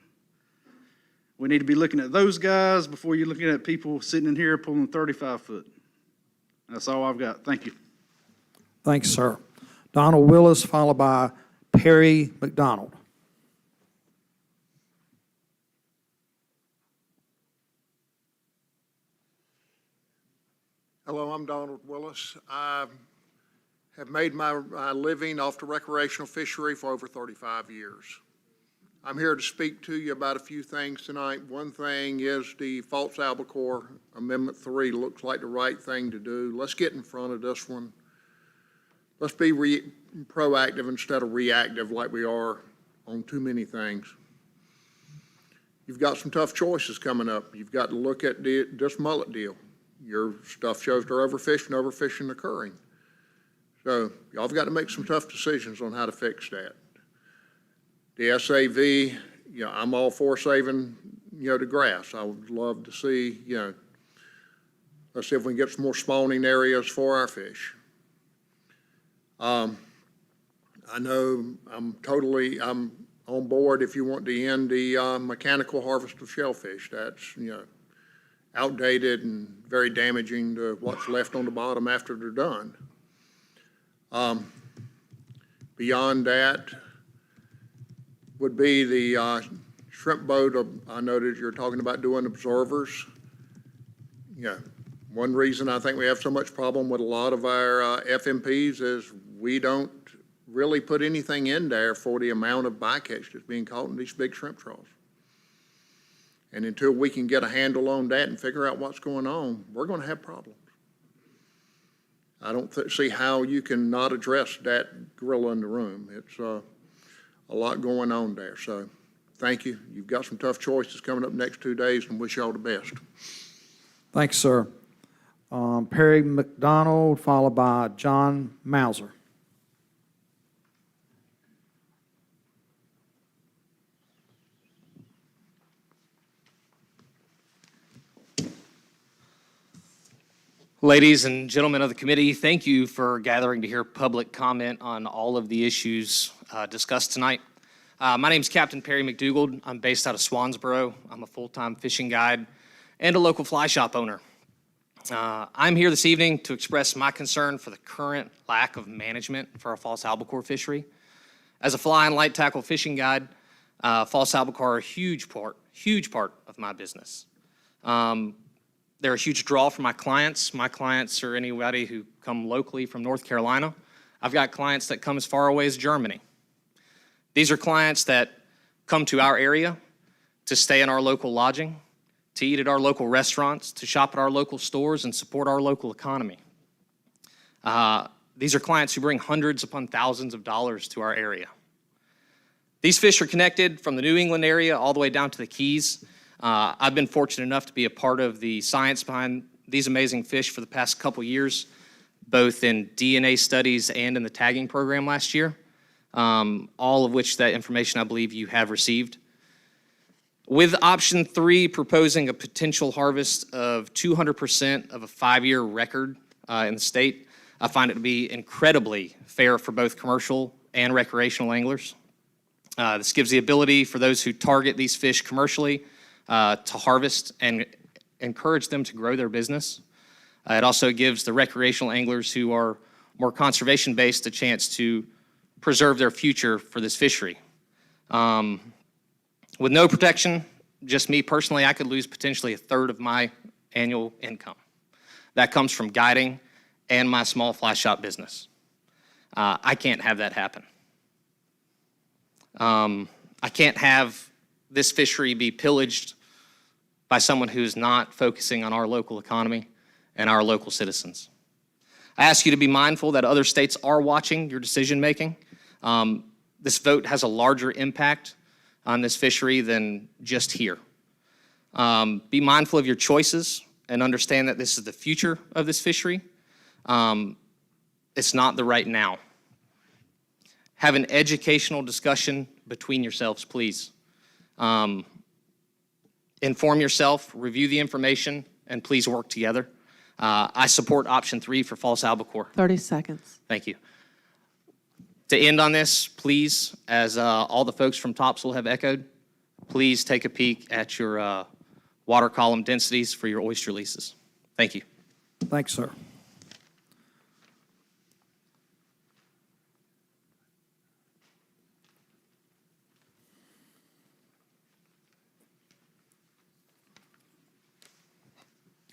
N: We need to be looking at those guys before you're looking at people sitting in here pulling 35 foot. That's all I've got. Thank you.
A: Thanks, sir. Donald Willis, followed by Perry McDonald.
Q: Hello, I'm Donald Willis. I have made my living off the recreational fishery for over 35 years. I'm here to speak to you about a few things tonight. One thing is the false albacore Amendment 3 looks like the right thing to do. Let's get in front of this one. Let's be proactive instead of reactive like we are on too many things. You've got some tough choices coming up. You've got to look at this mullet deal. Your stuff shows they're overfishing occurring. So y'all have got to make some tough decisions on how to fix that. The SAV, I'm all for saving, the grass. I would love to see, let's see if we can get some more spawning areas for our fish. I know I'm on board if you want to end the mechanical harvest of shellfish. That's, outdated and very damaging to what's left on the bottom after they're done. Beyond that would be the shrimp boat. I noticed you're talking about doing observers. One reason I think we have so much problem with a lot of our FMPs is we don't really put anything in there for the amount of bycatch that's being caught in these big shrimp trawls. And until we can get a handle on that and figure out what's going on, we're going to have problems. I don't see how you can not address that gorilla in the room. It's a lot going on there. So thank you. You've got some tough choices coming up next 2 days, and wish you all the best.
A: Thanks, sir. Perry McDonald, followed by John Mauser.
R: Ladies and gentlemen of the committee, thank you for gathering to hear public comment on all of the issues discussed tonight.
F: My name's Captain Perry McDougald. I'm based out of Swansboro. I'm a full-time fishing guide and a local fly shop owner. I'm here this evening to express my concern for the current lack of management for our false albacore fishery. As a fly and light tackle fishing guide, false albacore are a huge part of my business. They're a huge draw for my clients. My clients are anybody who come locally from North Carolina. I've got clients that come as far away as Germany. These are clients that come to our area to stay in our local lodging, to eat at our local restaurants, to shop at our local stores, and support our local economy. These are clients who bring hundreds upon thousands of dollars to our area. These fish are connected from the New England area all the way down to the Keys. I've been fortunate enough to be a part of the science behind these amazing fish for the past couple years, both in DNA studies and in the tagging program last year, all of which that information I believe you have received. With option 3 proposing a potential harvest of 200% of a 5-year record in the state, I find it to be incredibly fair for both commercial and recreational anglers. This gives the ability for those who target these fish commercially to harvest and encourage them to grow their business. It also gives the recreational anglers who are more conservation-based a chance to preserve their future for this fishery. With no protection, just me personally, I could lose potentially a third of my annual income. That comes from guiding and my small fly shop business. I can't have that happen. I can't have this fishery be pillaged by someone who's not focusing on our local economy and our local citizens. I ask you to be mindful that other states are watching your decision-making. This vote has a larger impact on this fishery than just here. Be mindful of your choices and understand that this is the future of this fishery. It's not the right now. Have an educational discussion between yourselves, please. Inform yourself, review the information, and please work together. I support option 3 for false albacore.
S: 30 seconds.
F: Thank you. To end on this, please, as all the folks from Topsail have echoed, please take a peek at your water column densities for your oyster leases. Thank you.
A: Thanks, sir.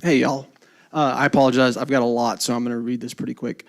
H: Hey, y'all. I apologize. I've got a lot, so I'm going to read this pretty quick.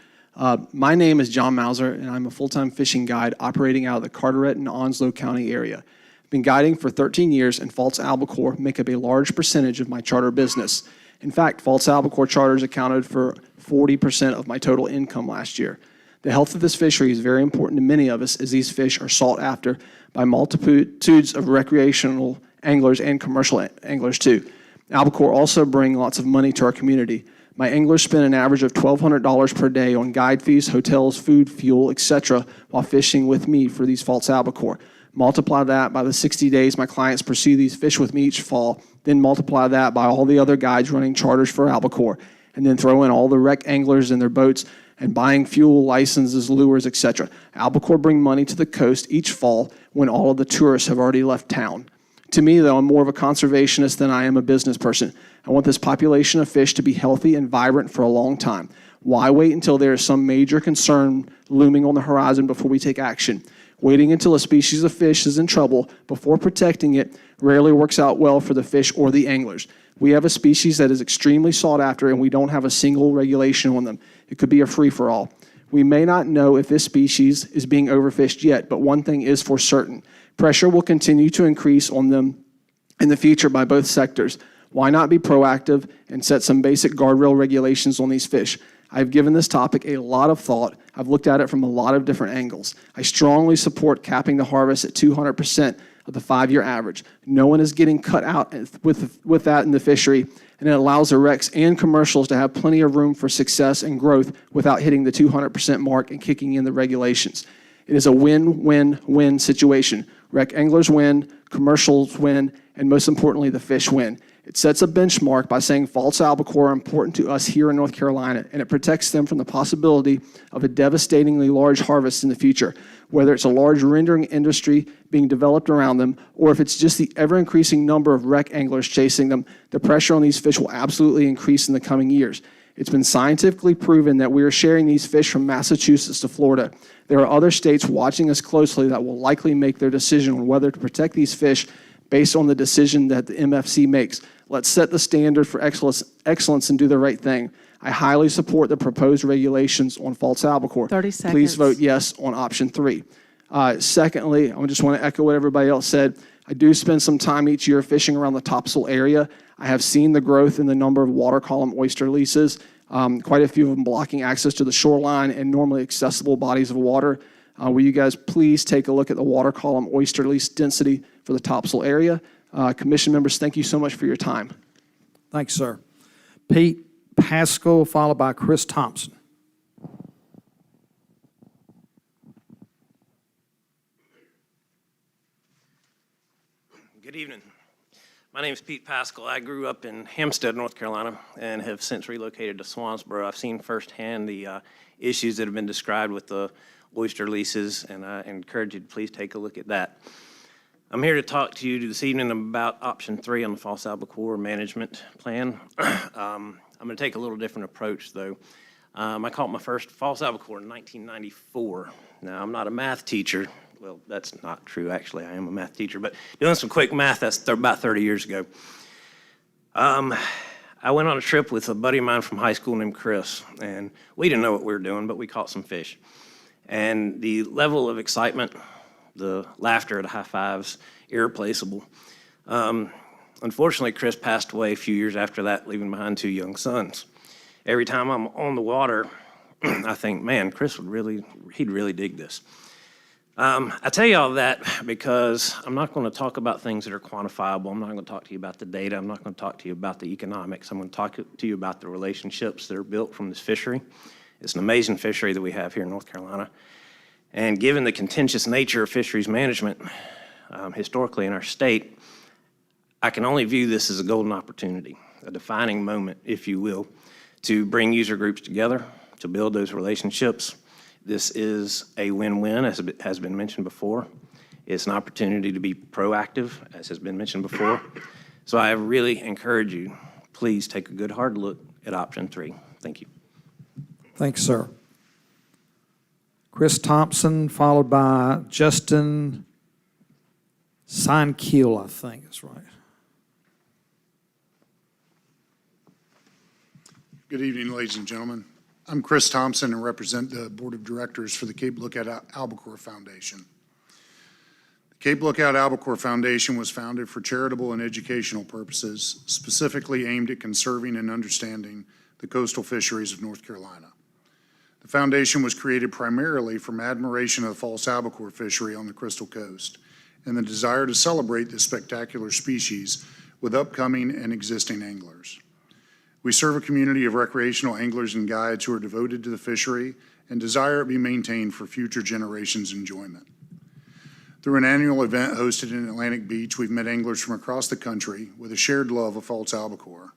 H: My name is John Mauser, and I'm a full-time fishing guide operating out of the Carteret and Onslow County area. I've been guiding for 13 years, and false albacore make up a large percentage of my charter business. In fact, false albacore charters accounted for 40% of my total income last year. The health of this fishery is very important to many of us, as these fish are sought after by multitudes of recreational anglers and commercial anglers too. Albacore also bring lots of money to our community. My anglers spend an average of $1,200 per day on guide fees, hotels, food, fuel, etc. while fishing with me for these false albacore. Multiply that by the 60 days my clients pursue these fish with me each fall, then multiply that by all the other guides running charters for albacore, and then throw in all the wreck anglers and their boats and buying fuel, licenses, lures, etc. Albacore bring money to the coast each fall when all of the tourists have already left town. To me, though, I'm more of a conservationist than I am a business person. I want this population of fish to be healthy and vibrant for a long time. Why wait until there is some major concern looming on the horizon before we take action? Waiting until a species of fish is in trouble before protecting it rarely works out well for the fish or the anglers. We have a species that is extremely sought after, and we don't have a single regulation on them. It could be a free-for-all. We may not know if this species is being overfished yet, but one thing is for certain. Pressure will continue to increase on them in the future by both sectors. Why not be proactive and set some basic guardrail regulations on these fish? I've given this topic a lot of thought. I've looked at it from a lot of different angles. I strongly support capping the harvest at 200% of the 5-year average. No one is getting cut out with that in the fishery, and it allows the wrecks and commercials to have plenty of room for success and growth without hitting the 200% mark and kicking in the regulations. It is a win-win-win situation. Wreck anglers win, commercials win, and most importantly, the fish win. It sets a benchmark by saying false albacore are important to us here in North Carolina, and it protects them from the possibility of a devastatingly large harvest in the future, whether it's a large rendering industry being developed around them, or if it's just the ever-increasing number of wreck anglers chasing them. The pressure on these fish will absolutely increase in the coming years. It's been scientifically proven that we are sharing these fish from Massachusetts to Florida. There are other states watching us closely that will likely make their decision on whether to protect these fish based on the decision that the MFC makes. Let's set the standard for excellence and do the right thing. I highly support the proposed regulations on false albacore.
S: 30 seconds.
H: Please vote yes on option 3. Secondly, I just want to echo what everybody else said. I do spend some time each year fishing around the Topsail area. I have seen the growth in the number of water column oyster leases, quite a few of them blocking access to the shoreline and normally accessible bodies of water. Will you guys please take a look at the water column oyster lease density for the Topsail area? Commission members, thank you so much for your time.
A: Thanks, sir. Pete Pascal, followed by Chris Thompson.
T: Good evening. My name is Pete Pascal. I grew up in Hempstead, North Carolina, and have since relocated to Swansboro. I've seen firsthand the issues that have been described with the oyster leases, and I encourage you to please take a look at that. I'm here to talk to you this evening about option 3 on the false albacore management plan. I'm going to take a little different approach, though. I caught my first false albacore in 1994. Now, I'm not a math teacher. Well, that's not true, actually. I am a math teacher, but doing some quick math, that's about 30 years ago. I went on a trip with a buddy of mine from high school named Chris, and we didn't know what we were doing, but we caught some fish. And the level of excitement, the laughter, the high fives, irreplaceable. Unfortunately, Chris passed away a few years after that, leaving behind 2 young sons. Every time I'm on the water, I think, man, Chris he'd really dig this. I tell you all that because I'm not going to talk about things that are quantifiable. I'm not going to talk to you about the data. I'm not going to talk to you about the economics. I'm going to talk to you about the relationships that are built from this fishery. It's an amazing fishery that we have here in North Carolina. And given the contentious nature of fisheries management historically in our state, I can only view this as a golden opportunity, a defining moment, if you will, to bring user groups together, to build those relationships. This is a win-win, as has been mentioned before. It's an opportunity to be proactive, as has been mentioned before. So I really encourage you, please take a good hard look at option 3. Thank you.
A: Thanks, sir. Chris Thompson, followed by Justin Seinkiel, I think is right.
U: Good evening, ladies and gentlemen. I'm Chris Thompson and represent the Board of Directors for the Cape Lookout Albacore Foundation. The Cape Lookout Albacore Foundation was founded for charitable and educational purposes, specifically aimed at conserving and understanding the coastal fisheries of North Carolina. The foundation was created primarily from admiration of the false albacore fishery on the Crystal Coast and the desire to celebrate this spectacular species with upcoming and existing anglers. We serve a community of recreational anglers and guides who are devoted to the fishery and desire it be maintained for future generations' enjoyment. Through an annual event hosted in Atlantic Beach, we've met anglers from across the country with a shared love of false albacore.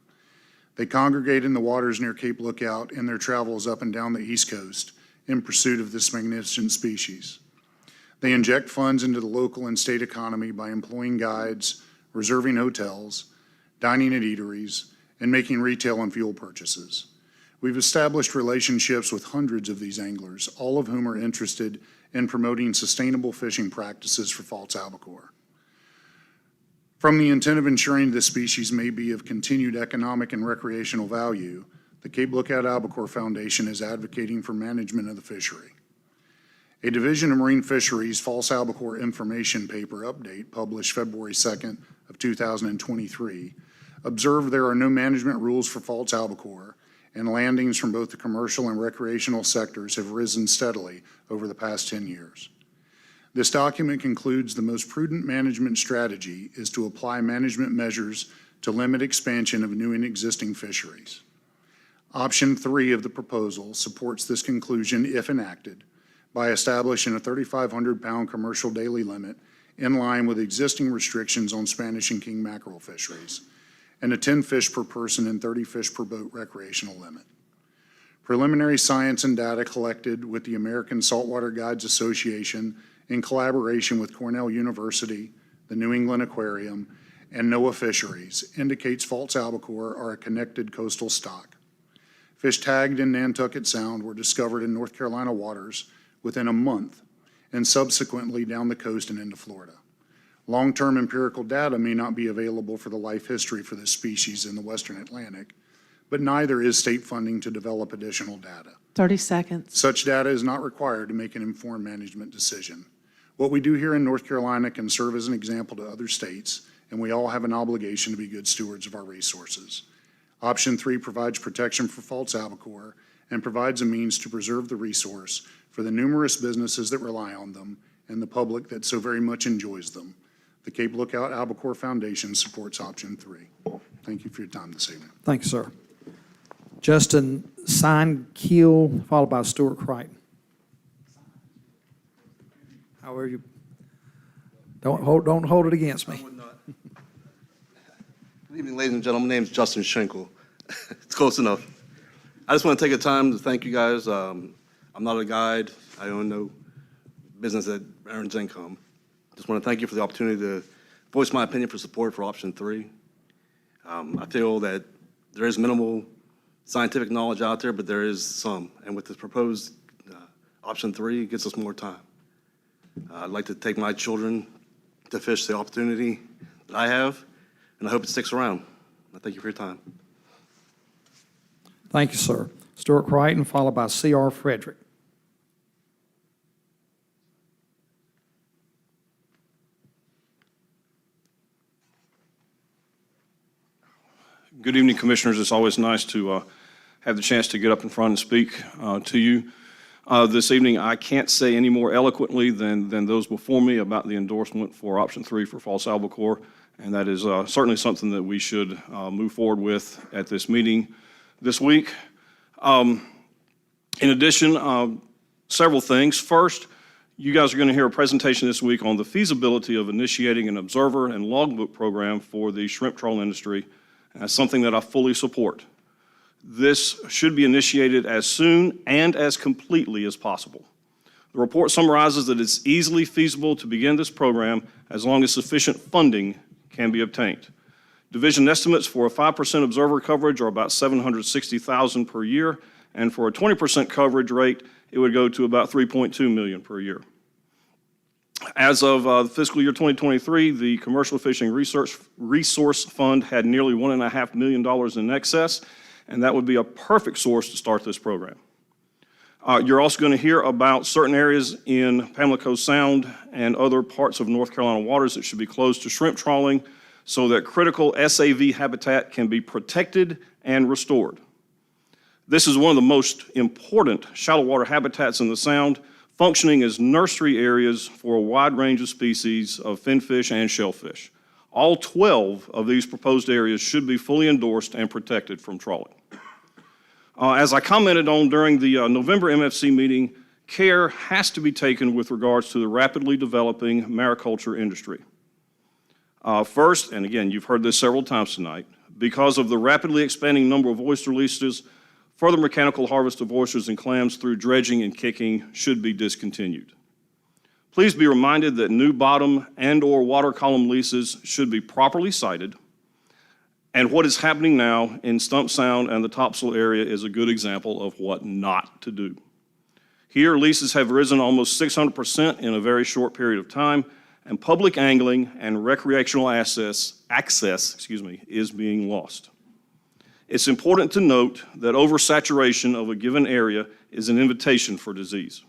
U: They congregate in the waters near Cape Lookout in their travels up and down the East Coast in pursuit of this magnificent species. They inject funds into the local and state economy by employing guides, reserving hotels, dining at eateries, and making retail and fuel purchases. We've established relationships with hundreds of these anglers, all of whom are interested in promoting sustainable fishing practices for false albacore. From the intent of ensuring this species may be of continued economic and recreational value, the Cape Lookout Albacore Foundation is advocating for management of the fishery. A Division of Marine Fisheries false albacore information paper update published February 2nd of 2023 observed there are no management rules for false albacore, and landings from both the commercial and recreational sectors have risen steadily over the past 10 years. This document concludes the most prudent management strategy is to apply management measures to limit expansion of new and existing fisheries. Option 3 of the proposal supports this conclusion if enacted by establishing a 3,500-pound commercial daily limit in line with existing restrictions on Spanish and king mackerel fisheries, and a 10 fish per person and 30 fish per boat recreational limit. Preliminary science and data collected with the American Saltwater Guides Association in collaboration with Cornell University, the New England Aquarium, and NOAA Fisheries indicates false albacore are a connected coastal stock. Fish tagged in Nantucket Sound were discovered in North Carolina waters within a month and subsequently down the coast and into Florida. Long-term empirical data may not be available for the life history for this species in the Western Atlantic, but neither is state funding to develop additional data.
S: 30 seconds.
U: Such data is not required to make an informed management decision. What we do here in North Carolina can serve as an example to other states, and we all have an obligation to be good stewards of our resources. Option 3 provides protection for false albacore and provides a means to preserve the resource for the numerous businesses that rely on them and the public that so very much enjoys them. The Cape Lookout Albacore Foundation supports Option 3. Thank you for your time this evening.
A: Thank you, sir. Justin Seinkeel, followed by Stuart Crichton. However you, don't hold it against me.
V: Good evening, ladies and gentlemen. My name is Justin Schenkel. It's close enough. I just want to take a time to thank you guys. I'm not a guide. I own no business that earns income. Just want to thank you for the opportunity to voice my opinion for support for Option 3. I feel that there is minimal scientific knowledge out there, but there is some. And with this proposed Option 3, it gives us more time. I'd like to take my children to fish the opportunity that I have, and I hope it sticks around. I thank you for your time.
A: Thank you, sir. Stuart Crichton, followed by C.R. Frederick.
W: Good evening, Commissioners. It's always nice to have the chance to get up in front and speak to you. This evening, I can't say any more eloquently than those before me about the endorsement for Option 3 for false albacore, and that is certainly something that we should move forward with at this meeting this week. In addition, several things. First, you guys are going to hear a presentation this week on the feasibility of initiating an observer and logbook program for the shrimp trawl industry. And that's something that I fully support. This should be initiated as soon and as completely as possible. The report summarizes that it's easily feasible to begin this program as long as sufficient funding can be obtained. Division estimates for a 5% observer coverage are about $760,000 per year, and for a 20% coverage rate, it would go to about $3.2 million per year. As of fiscal year 2023, the Commercial Fishing Resource Fund had nearly $1.5 million in excess, and that would be a perfect source to start this program. You're also going to hear about certain areas in Pamlico Sound and other parts of North Carolina waters that should be closed to shrimp trawling so that critical SAV habitat can be protected and restored. This is one of the most important shallow water habitats in the Sound, functioning as nursery areas for a wide range of species of finfish and shellfish. All 12 of these proposed areas should be fully endorsed and protected from trawling. As I commented on during the November MFC meeting, care has to be taken with regards to the rapidly developing mariculture industry. First, and again, you've heard this several times tonight, because of the rapidly expanding number of oyster leases, further mechanical harvest of oysters and clams through dredging and kicking should be discontinued. Please be reminded that new bottom and/or water column leases should be properly sited, and what is happening now in Stump Sound and the Topsail area is a good example of what not to do. Here, leases have risen almost 600% in a very short period of time, and public angling and recreational access is being lost. It's important to note that oversaturation of a given area is an invitation for disease.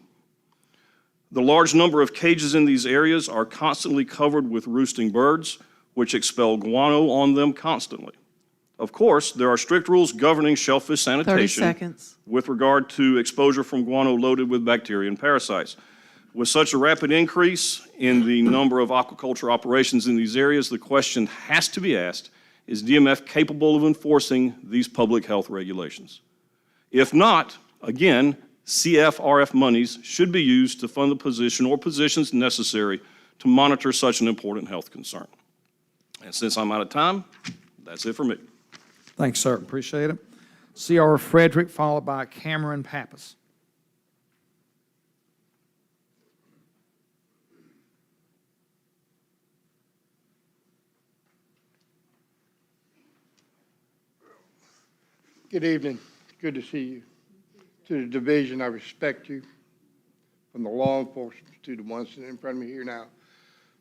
W: The large number of cages in these areas are constantly covered with roosting birds, which expel guano on them constantly. Of course, there are strict rules governing shellfish sanitation
S: 30 seconds.
W: with regard to exposure from guano loaded with bacteria and parasites. With such a rapid increase in the number of aquaculture operations in these areas, the question has to be asked, is DMF capable of enforcing these public health regulations? If not, again, CFRF monies should be used to fund the position or positions necessary to monitor such an important health concern. And since I'm out of time, That's it for me.
A: Thanks, sir. Appreciate it. C.R. Frederick, followed by Cameron Pappas.
B: Good evening. Good to see you. To the division, I respect you, from the law enforcement to the ones sitting in front of me here now.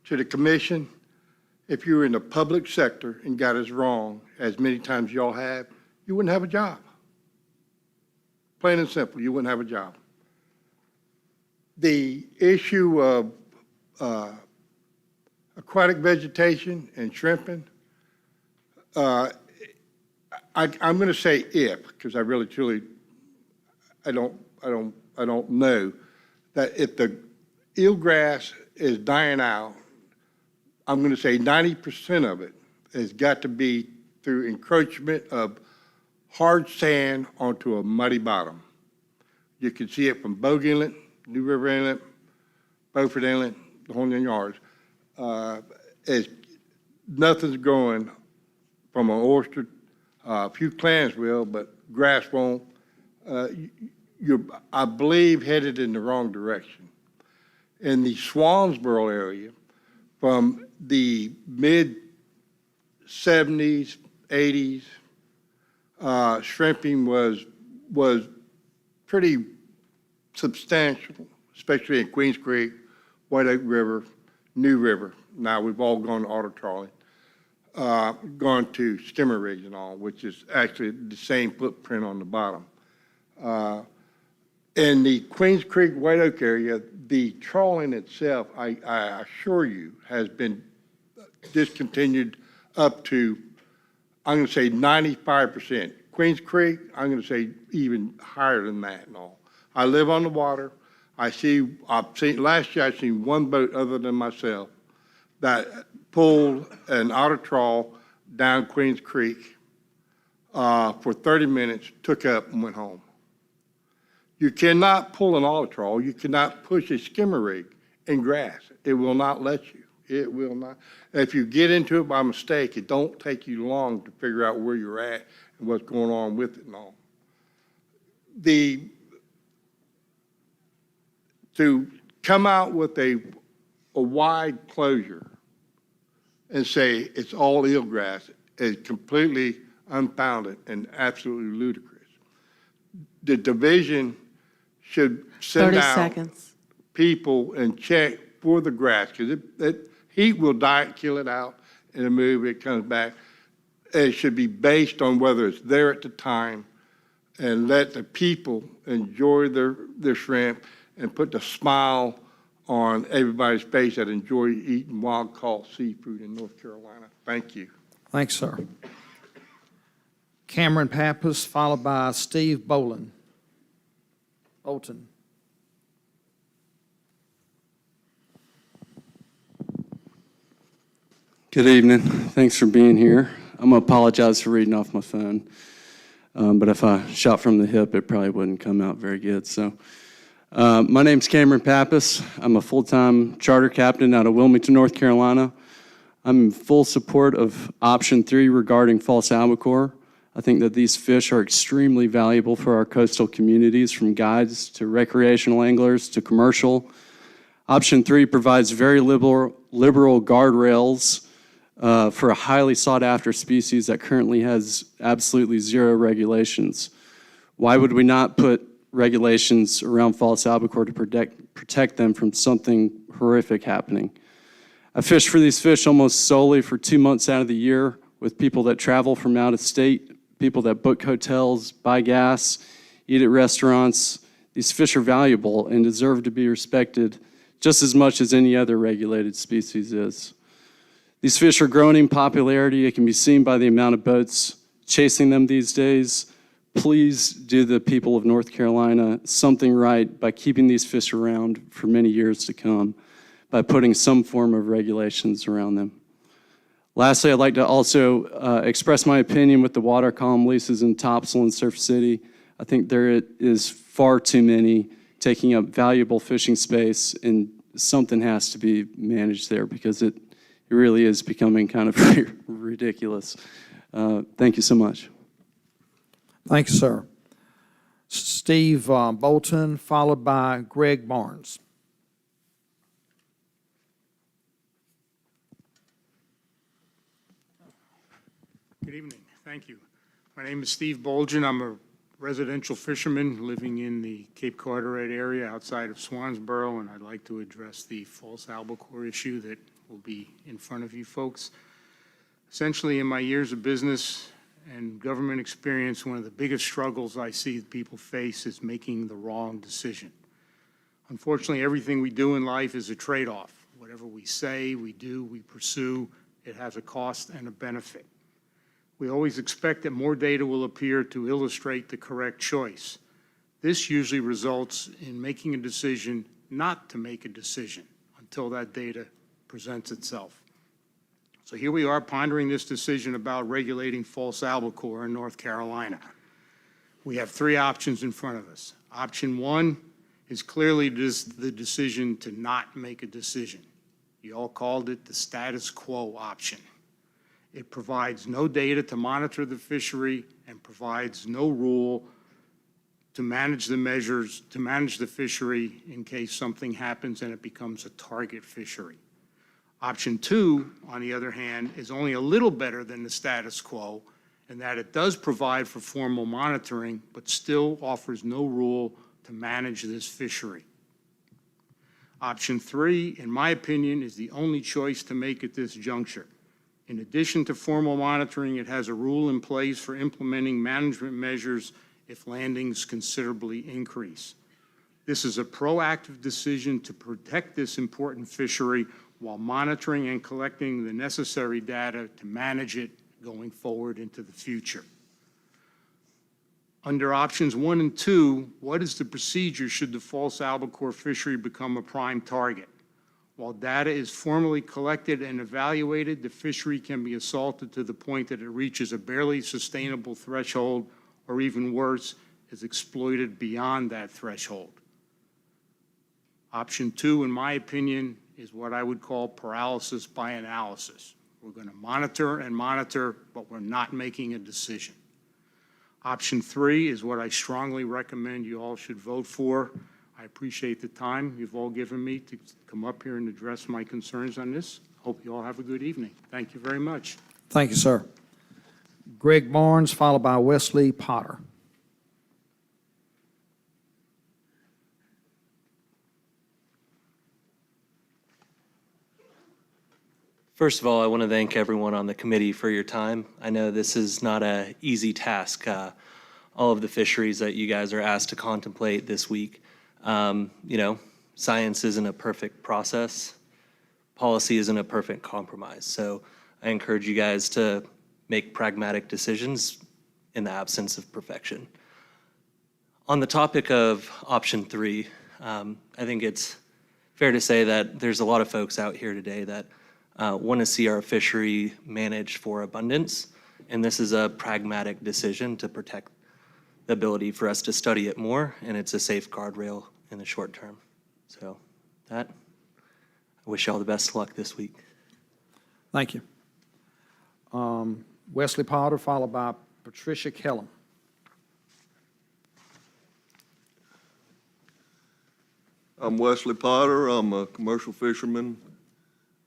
B: To the commission, if you were in the public sector and got us wrong, as many times y'all have, you wouldn't have a job. Plain and simple, you wouldn't have a job. The issue of aquatic vegetation and shrimping, I'm going to say if, because I really truly, I don't know, that if the eelgrass is dying out, I'm going to say 90% of it has got to be through encroachment of hard sand onto a muddy bottom. You can see it from Bogue Inlet, New River Inlet, Beaufort Inlet, the whole 9 yards. Nothing's growing from an oyster. A few clams will, but grass won't. You're, I believe, headed in the wrong direction. In the Swansboro area, from the mid-70s, 80s, shrimping was pretty substantial, especially in Queens Creek, White Oak River, New River. Now we've all gone to auto trawling. Gone to skimmer rigs and all, which is actually the same footprint on the bottom. In the Queens Creek, White Oak area, the trawling itself, I assure you, has been discontinued up to, I'm going to say 95%. Queens Creek, I'm going to say even higher than that and all. I live on the water. I've seen, last year I've seen one boat other than myself that pulled an auto trawl down Queens Creek for 30 minutes, took up and went home. You cannot pull an auto trawl. You cannot push a skimmer rig in grass. It will not let you. It will not. If you get into it by mistake, it don't take you long to figure out where you're at and what's going on with it and all. To come out with a wide closure and say it's all eelgrass is completely unfounded and absolutely ludicrous. The division should send
C: 30
B: out
C: seconds.
B: people and check for the grass, because heat will die, kill it out, and then move, it comes back. It should be based on whether it's there at the time, and let the people enjoy their shrimp and put the smile on everybody's face that enjoy eating wild-caught seafood in North Carolina. Thank you.
A: Thanks, sir. Cameron Pappas, followed by Steve Bolton.
S: Good evening. Thanks for being here. I'm going to apologize for reading off my phone, but if I shot from the hip, it probably wouldn't come out very good. So, my name's Cameron Pappas. I'm a full-time charter captain out of Wilmington, North Carolina. I'm in full support of option 3 regarding false albacore. I think that these fish are extremely valuable for our coastal communities, from guides to recreational anglers to commercial. Option 3 provides very liberal guardrails for a highly sought-after species that currently has absolutely zero regulations. Why would we not put regulations around false albacore to protect them from something horrific happening? I fish for these fish almost solely for 2 months out of the year with people that travel from out of state, people that book hotels, buy gas, eat at restaurants. These fish are valuable and deserve to be respected just as much as any other regulated species is. These fish are growing in popularity. It can be seen by the amount of boats chasing them these days. Please do the people of North Carolina something right by keeping these fish around for many years to come, by putting some form of regulations around them. Lastly, I'd like to also express my opinion with the water column leases in Topsail and Surf City. I think there is far too many taking up valuable fishing space, and something has to be managed there because it really is becoming kind of ridiculous. Thank you so much.
A: Thank you, sir. Steve Bolton, followed by Greg Barnes.
C: Good evening. Thank you. My name is Steve Bolton. I'm a residential fisherman living in the Cape Carteret area outside of Swansboro, and I'd like to address the false albacore issue that will be in front of you folks. Essentially, in my years of business and government experience, one of the biggest struggles I see people face is making the wrong decision. Unfortunately, everything we do in life is a trade-off. Whatever we say, we do, we pursue, it has a cost and a benefit. We always expect that more data will appear to illustrate the correct choice. This usually results in making a decision not to make a decision until that data presents itself. So here we are pondering this decision about regulating false albacore in North Carolina. We have three options in front of us. Option one is clearly the decision to not make a decision. You all called it the status quo option. It provides no data to monitor the fishery and provides no rule to manage the measures, to manage the fishery in case something happens and it becomes a target fishery. Option two, on the other hand, is only a little better than the status quo in that it does provide for formal monitoring, but still offers no rule to manage this fishery. Option three, in my opinion, is the only choice to make at this juncture. In addition to formal monitoring, it has a rule in place for implementing management measures if landings considerably increase. This is a proactive decision to protect this important fishery while monitoring and collecting the necessary data to manage it going forward into the future. Under options 1 and 2, what is the procedure should the false albacore fishery become a prime target? While data is formally collected and evaluated, the fishery can be assaulted to the point that it reaches a barely sustainable threshold, or even worse, is exploited beyond that threshold. Option 2, in my opinion, is what I would call paralysis by analysis. We're going to monitor and monitor, but we're not making a decision. Option 3 is what I strongly recommend you all should vote for. I appreciate the time you've all given me to come up here and address my concerns on this. Hope you all have a good evening. Thank you very much.
A: Thank you, sir. Greg Barnes, followed by Wesley Potter.
D: First of all, I want to thank everyone on the committee for your time. I know this is not an easy task. All of the fisheries that you guys are asked to contemplate this week. Science isn't a perfect process. Policy isn't a perfect compromise. So I encourage you guys to make pragmatic decisions in the absence of perfection. On the topic of option 3, I think it's fair to say that there's a lot of folks out here today that want to see our fishery managed for abundance, and this is a pragmatic decision to protect the ability for us to study it more, and it's a safe guardrail in the short term. So that, I wish you all the best of luck this week.
A: Thank you. Wesley Potter, followed by Patricia Kellum.
G: I'm Wesley Potter. I'm a commercial fisherman,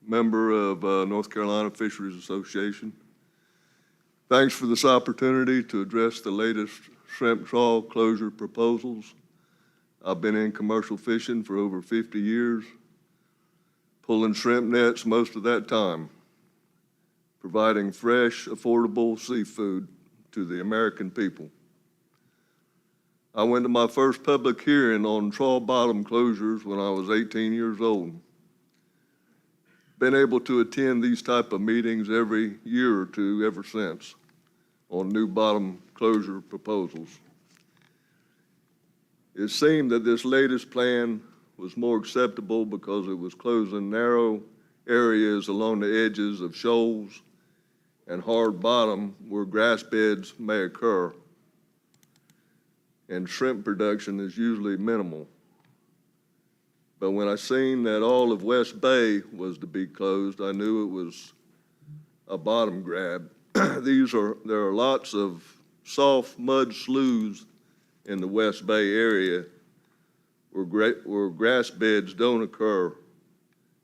G: member of North Carolina Fisheries Association. Thanks for this opportunity to address the latest shrimp trawl closure proposals. I've been in commercial fishing for over 50 years, pulling shrimp nets most of that time, providing fresh, affordable seafood to the American people. I went to my first public hearing on trawl bottom closures when I was 18 years old. Been able to attend these type of meetings every year or two ever since on new bottom closure proposals. It seemed that this latest plan was more acceptable because it was closing narrow areas along the edges of shoals and hard bottom where grass beds may occur, and shrimp production is usually minimal. But when I seen that all of West Bay was to be closed, I knew it was a bottom grab. there are lots of soft mud sloughs in the West Bay area where grass beds don't occur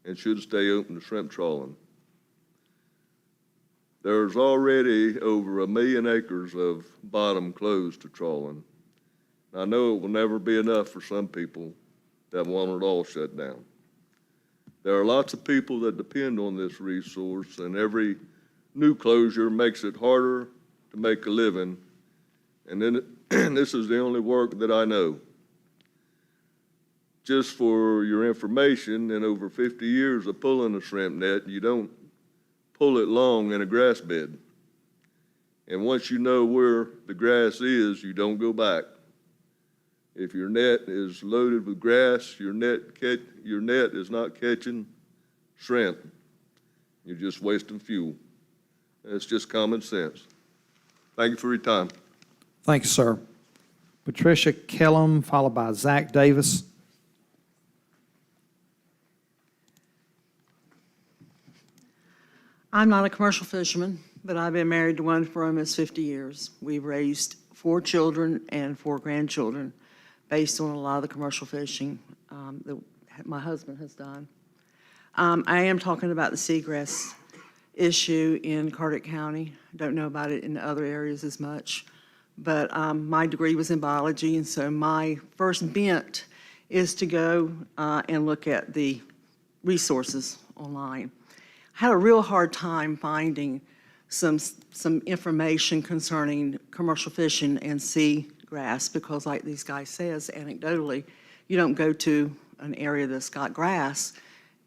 G: and should stay open to shrimp trawling. There's already over 1 million acres of bottom closed to trawling. I know it will never be enough for some people that want it all shut down. There are lots of people that depend on this resource, and every new closure makes it harder to make a living. And then this is the only work that I know. Just for your information, in over 50 years of pulling a shrimp net, you don't pull it long in a grass bed. And once you know where the grass is, you don't go back. If your net is loaded with grass, your net is not catching shrimp. You're just wasting fuel. It's just common sense. Thank you for your time.
A: Thank you, sir. Patricia Kellum, followed by Zach Davis.
E: I'm not a commercial fisherman, but I've been married to one for almost 50 years. We've raised 4 children and 4 grandchildren based on a lot of the commercial fishing that my husband has done. I am talking about the seagrass issue in Carteret County. I don't know about it in other areas as much, but my degree was in biology, and so my first bent is to go and look at the resources online. I had a real hard time finding some information concerning commercial fishing and seagrass because, like these guys says, anecdotally, you don't go to an area that's got grass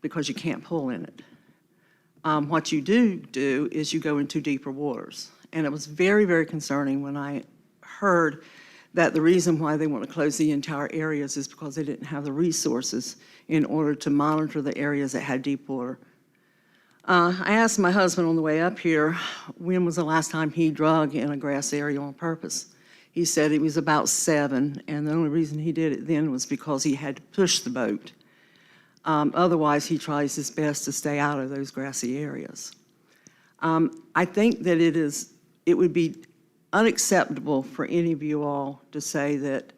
E: because you can't pull in it. What you do is you go into deeper waters. And it was very, very concerning when I heard that the reason why they want to close the entire areas is because they didn't have the resources in order to monitor the areas that had deep water. I asked my husband on the way up here, when was the last time he drug in a grass area on purpose? He said it was about 7, and the only reason he did it then was because he had to push the boat. Otherwise, he tries his best to stay out of those grassy areas. I think that it would be unacceptable for any of you all to say that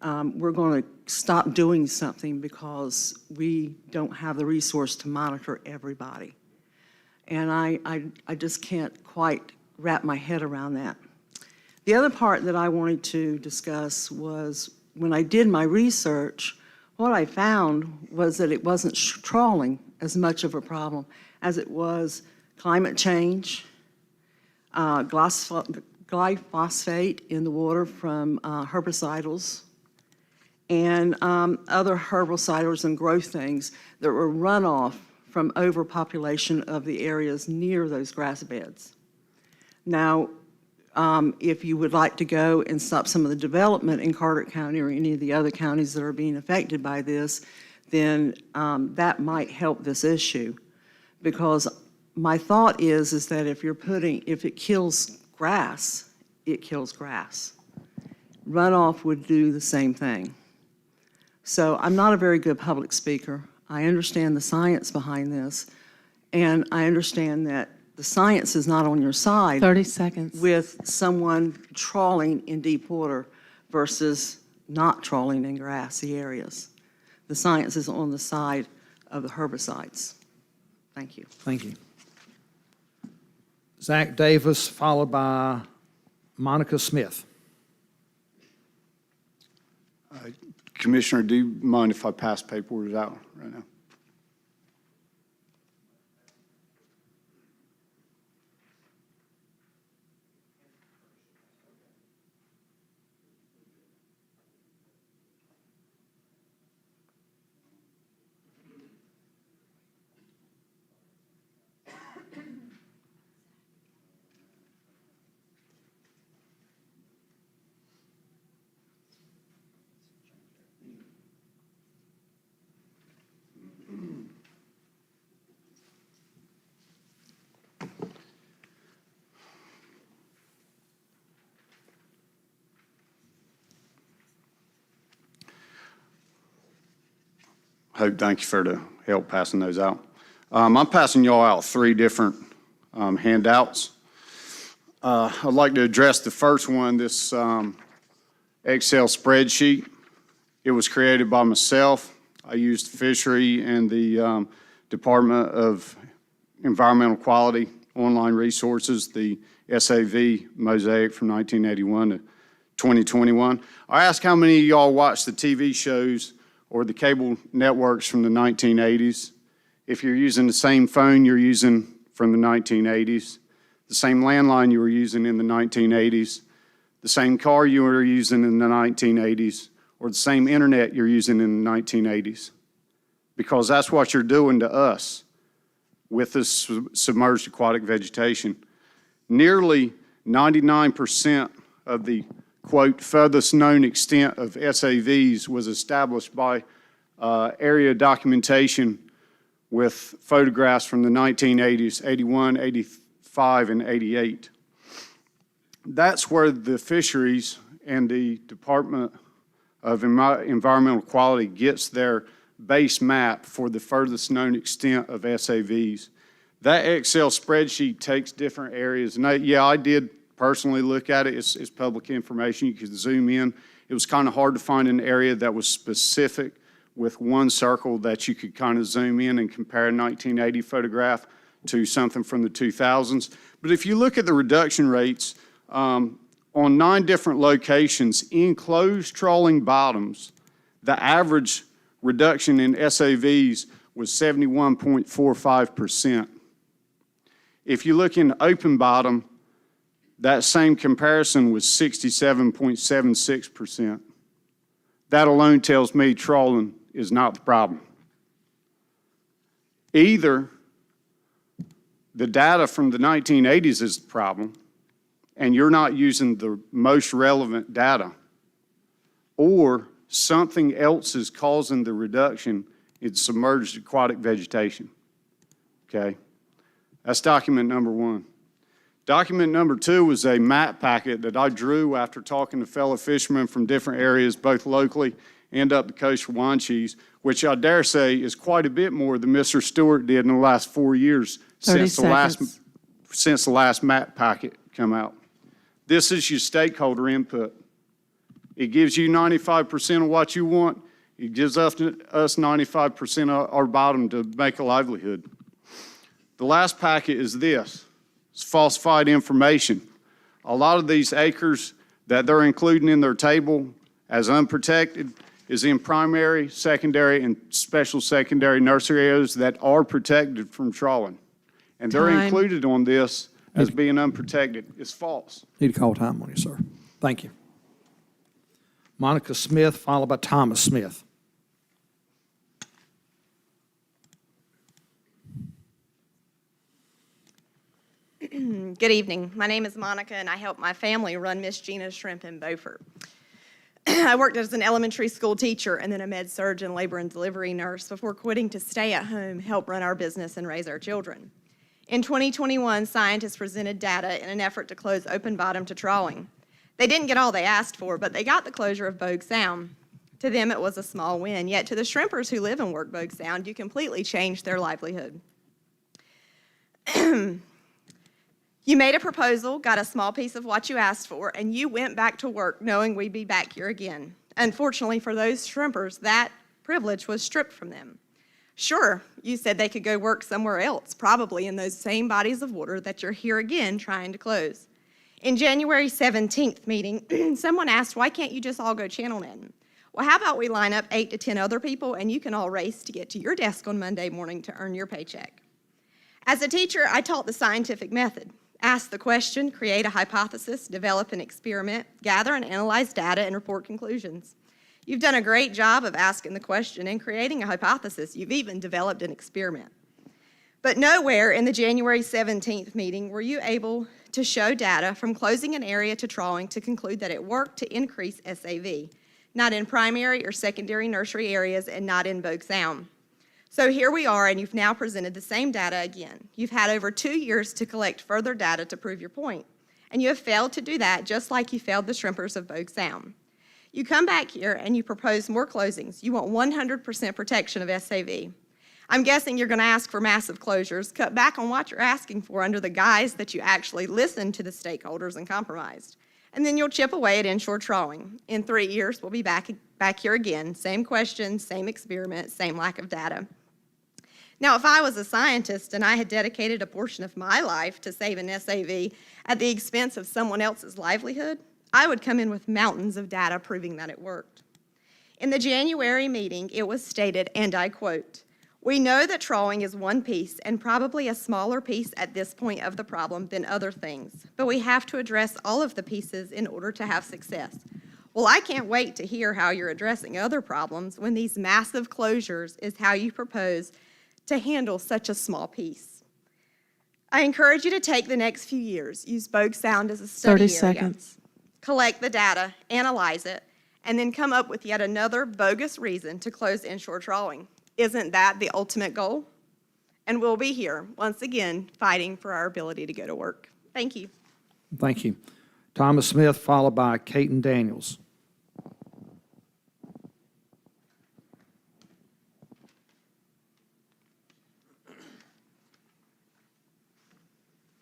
E: we're going to stop doing something because we don't have the resource to monitor everybody. And I just can't quite wrap my head around that. The other part that I wanted to discuss was when I did my research, what I found was that it wasn't trawling as much of a problem as it was climate change, glyphosate in the water from herbicidals, and other herbicidals and growth things that were runoff from overpopulation of the areas near those grass beds. Now, if you would like to go and stop some of the development in Carteret County or any of the other counties that are being affected by this, then that might help this issue. Because my thought is that if it kills grass, it kills grass. Runoff would do the same thing. So I'm not a very good public speaker. I understand the science behind this, and I understand that the science is not on your side.
I: 30 seconds.
E: With someone trawling in deep water versus not trawling in grassy areas. The science is on the side of the herbicides. Thank you.
A: Thank you. Zach Davis, followed by Monica Smith.
J: Commissioner, do you mind if I pass paperwork out right now? Thank you for the help passing those out. I'm passing y'all out 3 different handouts. I'd like to address the first one, this Excel spreadsheet. It was created by myself. I used Fishery and the Department of Environmental Quality online resources, the SAV Mosaic from 1981 to 2021. I asked how many of y'all watched the TV shows or the cable networks from the 1980s. If you're using the same phone you're using from the 1980s, the same landline you were using in the 1980s, the same car you were using in the 1980s, or the same internet you're using in the 1980s. Because that's what you're doing to us with this submerged aquatic vegetation. Nearly 99% of the, quote, furthest known extent of SAVs was established by area documentation with photographs from the 1980s, 81, 85, and 88. That's where the Fisheries and the Department of Environmental Quality gets their base map for the furthest known extent of SAVs. That Excel spreadsheet takes different areas, and I did personally look at it. It's public information. You can zoom in. It was kind of hard to find an area that was specific with one circle that you could kind of zoom in and compare a 1980 photograph to something from the 2000s. But if you look at the reduction rates, on 9 different locations in closed trawling bottoms, the average reduction in SAVs was 71.45%. If you look in open bottom, that same comparison was 67.76%. That alone tells me trawling is not the problem. Either the data from the 1980s is the problem, and you're not using the most relevant data, or something else is causing the reduction in submerged aquatic vegetation, okay? That's document number 1. Document number 2 was a map packet that I drew after talking to fellow fishermen from different areas, both locally and up the coast for Wanchese, which I dare say is quite a bit more than Mr. Stewart did in the last 4 years since the last map packet come out. This is your stakeholder input. It gives you 95% of what you want. It gives us 95% of our bottom to make a livelihood. The last packet is this. It's falsified information. A lot of these acres that they're including in their table as unprotected is in primary, secondary, and special secondary nursery areas that are protected from trawling. And they're included on this as being unprotected. It's false.
A: Need to call time on you, sir. Thank you. Monica Smith, followed by Thomas Smith.
I: Good evening. My name is Monica, and I help my family run Miss Gina's Shrimp in Beaufort. I worked as an elementary school teacher and then a med-surg and labor and delivery nurse before quitting to stay at home, help run our business, and raise our children. In 2021, scientists presented data in an effort to close open bottom to trawling. They didn't get all they asked for, but they got the closure of Bogue Sound. To them, it was a small win, yet to the shrimpers who live and work Bogue Sound, you completely changed their livelihood. You made a proposal, got a small piece of what you asked for, and you went back to work knowing we'd be back here again. Unfortunately for those shrimpers, that privilege was stripped from them. Sure, you said they could go work somewhere else, probably in those same bodies of water that you're here again trying to close. In January 17th meeting, someone asked, why can't you just all go channel netting? Well, how about we line up 8 to 10 other people and you can all race to get to your desk on Monday morning to earn your paycheck. As a teacher, I taught the scientific method. Ask the question, create a hypothesis, develop an experiment, gather and analyze data, and report conclusions. You've done a great job of asking the question and creating a hypothesis. You've even developed an experiment. But nowhere in the January 17th meeting were you able to show data from closing an area to trawling to conclude that it worked to increase SAV, not in primary or secondary nursery areas and not in Bogue Sound. So here we are, and you've now presented the same data again. You've had over 2 years to collect further data to prove your point, and you have failed to do that just like you failed the shrimpers of Bogue Sound. You come back here and you propose more closings. You want 100% protection of SAV. I'm guessing you're going to ask for massive closures. Cut back on what you're asking for under the guise that you actually listened to the stakeholders and compromised. And then you'll chip away at inshore trawling. In 3 years, we'll be back here again. Same questions, same experiment, same lack of data. Now, if I was a scientist and I had dedicated a portion of my life to save an SAV at the expense of someone else's livelihood, I would come in with mountains of data proving that it worked. In the January meeting, it was stated, and I quote, "We know that trawling is one piece and probably a smaller piece at this point of the problem than other things, but we have to address all of the pieces in order to have success." Well, I can't wait to hear how you're addressing other problems when these massive closures is how you propose to handle such a small piece. I encourage you to take the next few years, use Bogue Sound as a study
E: 30
I: area,
E: seconds.
I: collect the data, analyze it, and then come up with yet another bogus reason to close inshore trawling. Isn't that the ultimate goal? And we'll be here, once again, fighting for our ability to go to work. Thank you.
A: Thank you. Thomas Smith, followed by Caton Daniels.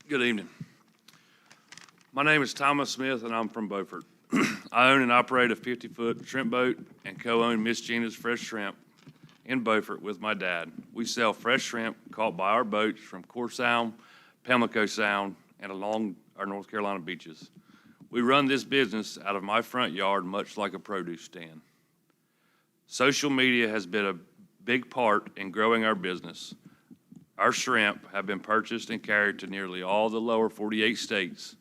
K: Good evening. My name is Thomas Smith, and I'm from Beaufort. I own and operate a 50-foot shrimp boat and co-own Miss Gina's Fresh Shrimp in Beaufort with my dad. We sell fresh shrimp caught by our boats from Core Sound, Pamlico Sound, and along our North Carolina beaches. We run this business out of my front yard, much like a produce stand. Social media has been a big part in growing our business. Our shrimp have been purchased and carried to nearly all the lower 48 states.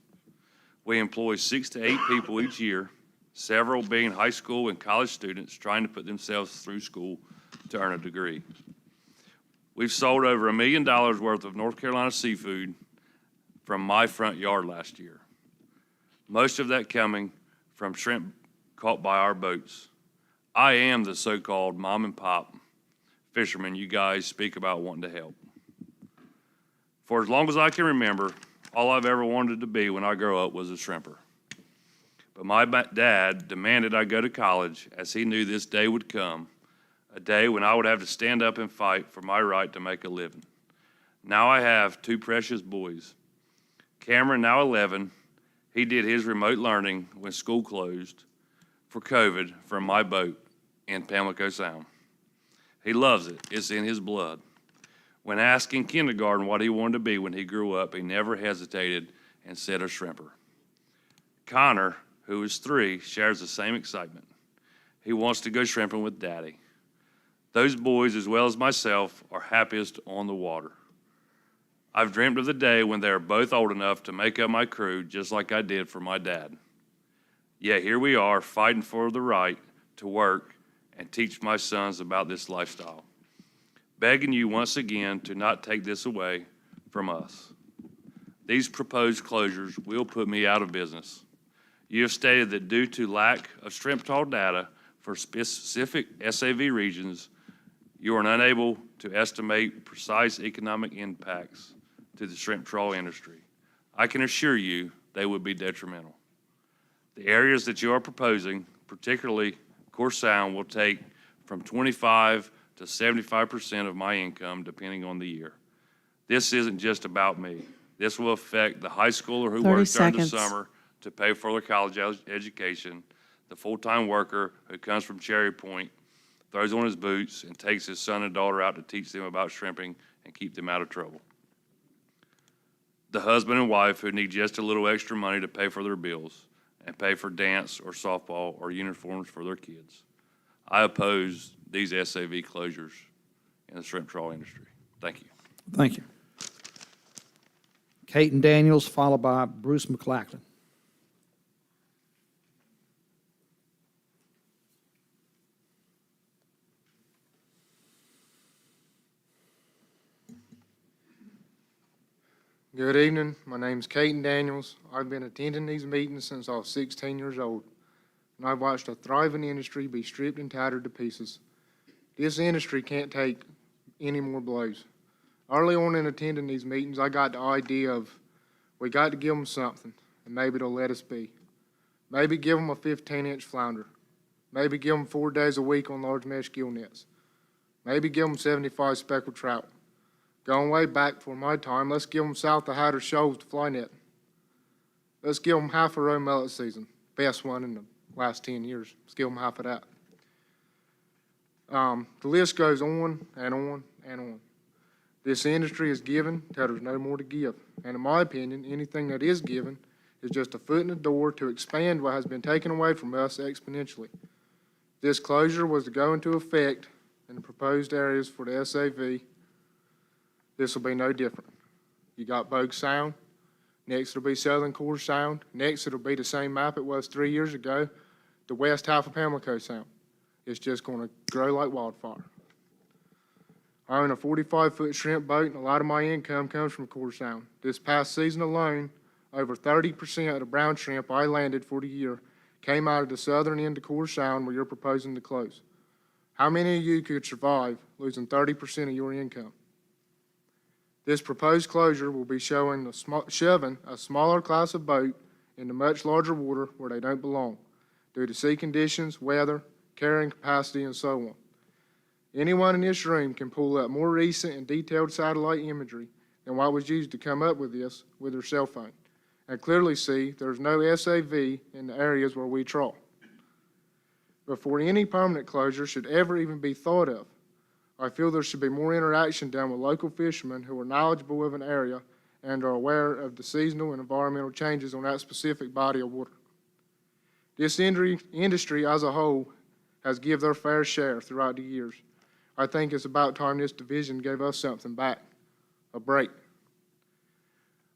K: We employ 6 to 8 people each year, several being high school and college students trying to put themselves through school to earn a degree. We've sold over $1 million worth of North Carolina seafood from my front yard last year. Most of that coming from shrimp caught by our boats. I am the so-called mom and pop fisherman you guys speak about wanting to help. For as long as I can remember, all I've ever wanted to be when I grow up was a shrimper. But my dad demanded I go to college as he knew this day would come, a day when I would have to stand up and fight for my right to make a living. Now I have 2 precious boys. Cameron, now 11, he did his remote learning when school closed for COVID from my boat in Pamlico Sound. He loves it. It's in his blood. When asked in kindergarten what he wanted to be when he grew up, he never hesitated and said a shrimper. Connor, who is 3, shares the same excitement. He wants to go shrimping with Daddy. Those boys, as well as myself, are happiest on the water. I've dreamt of the day when they are both old enough to make up my crew just like I did for my dad. Yet here we are fighting for the right to work and teach my sons about this lifestyle. Begging you once again to not take this away from us. These proposed closures will put me out of business. You have stated that due to lack of shrimp trawl data for specific SAV regions, you are unable to estimate precise economic impacts to the shrimp trawl industry. I can assure you they would be detrimental. The areas that you are proposing, particularly Core Sound, will take from 25 to 75% of my income, depending on the year. This isn't just about me. This will affect the high schooler who
E: 30
K: works during the
E: seconds.
K: summer to pay for their college education, the full-time worker who comes from Cherry Point, throws on his boots, and takes his son and daughter out to teach them about shrimping and keep them out of trouble. The husband and wife who need just a little extra money to pay for their bills and pay for dance or softball or uniforms for their kids. I oppose these SAV closures in the shrimp trawl industry. Thank you.
A: Thank you. Caton Daniels, followed by Bruce McLachlan.
L: Good evening. My name's Caton Daniels. I've been attending these meetings since I was 16 years old, and I've watched a thriving industry be stripped and tattered to pieces. This industry can't take any more blows. Early on in attending these meetings, I got the idea of we got to give them something, and maybe they'll let us be. Maybe give them a 15-inch flounder. Maybe give them 4 days a week on large mesh gill nets. Maybe give them 75 speckled trout. Going way back for my time, let's give them south of Hatter Shoals to fly net. Let's give them half a roe mullet season, best one in the last 10 years. Let's give them half of that. The list goes on and on and on. This industry is given till there's no more to give. And in my opinion, anything that is given is just a foot in the door to expand what has been taken away from us exponentially. This closure was to go into effect in the proposed areas for the SAV. This will be no different. You got Bogue Sound. Next it'll be Southern Core Sound. Next it'll be the same map it was 3 years ago, the west half of Pamlico Sound. It's just going to grow like wildfire. I own a 45-foot shrimp boat, and a lot of my income comes from Core Sound. This past season alone, over 30% of the brown shrimp I landed for the year came out of the southern end of Core Sound where you're proposing to close. How many of you could survive losing 30% of your income? This proposed closure will be shoving a smaller class of boat into much larger water where they don't belong, due to sea conditions, weather, carrying capacity, and so on. Anyone in this room can pull up more recent and detailed satellite imagery than what was used to come up with this with their cell phone, and clearly see there's no SAV in the areas where we trawl. Before any permanent closure should ever even be thought of, I feel there should be more interaction done with local fishermen who are knowledgeable of an area and are aware of the seasonal and environmental changes on that specific body of water. This industry as a whole has given their fair share throughout the years. I think it's about time this division gave us something back, a break.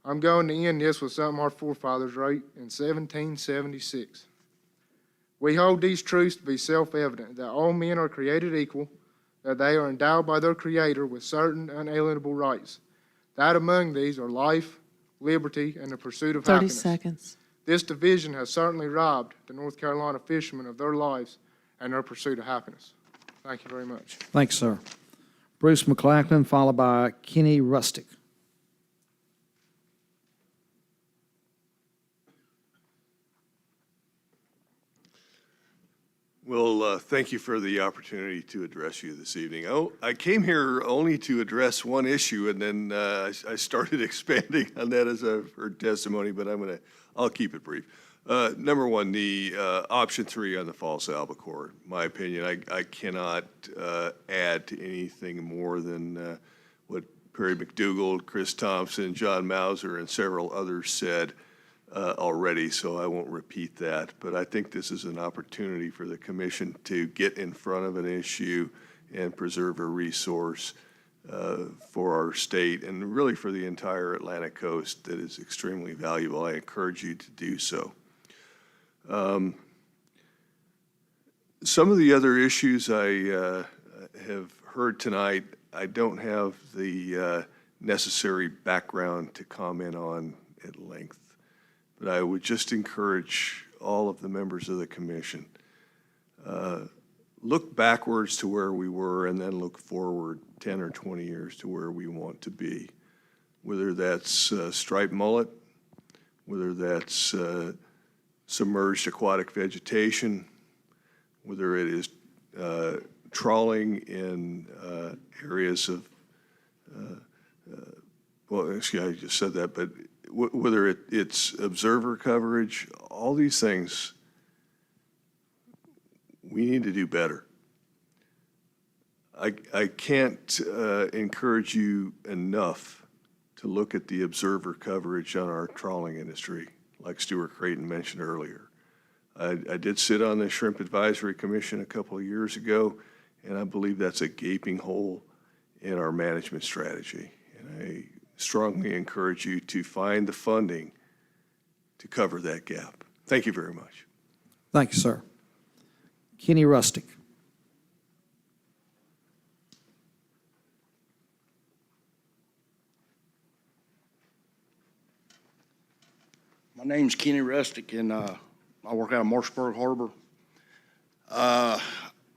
L: I'm going to end this with something our forefathers wrote in 1776. We hold these truths to be self-evident, that all men are created equal, that they are endowed by their Creator with certain unalienable rights, that among these are life, liberty, and the pursuit of
M: 30
L: happiness.
M: seconds.
L: This division has certainly robbed the North Carolina fishermen of their lives and their pursuit of happiness. Thank you very much.
A: Thanks, sir. Bruce McLachlan, followed by Kenny Rustick.
G: Well, thank you for the opportunity to address you this evening. Oh, I came here only to address one issue, and then I started expanding on that as I've heard testimony, but I'll keep it brief. Number one, the option 3 on the false albacore. My opinion, I cannot add to anything more than what Perry McDougall, Chris Thompson, John Mauser, and several others said already, so I won't repeat that. But I think this is an opportunity for the commission to get in front of an issue and preserve a resource for our state and really for the entire Atlantic coast that is extremely valuable. I encourage you to do so. Some of the other issues I have heard tonight, I don't have the necessary background to comment on at length. But I would just encourage all of the members of the commission, look backwards to where we were and then look forward 10 or 20 years to where we want to be, whether that's striped mullet, whether that's submerged aquatic vegetation, whether it is trawling in areas of, well, excuse me, I just said that, but whether it's observer coverage, all these things, we need to do better. I can't encourage you enough to look at the observer coverage on our trawling industry, like Stuart Creighton mentioned earlier. I did sit on the Shrimp Advisory Commission a couple of years ago, and I believe that's a gaping hole in our management strategy. And I strongly encourage you to find the funding to cover that gap. Thank you very much.
A: Thank you, sir. Kenny Rustick.
O: My name's Kenny Rustick, and I work out of Marshburg Harbor.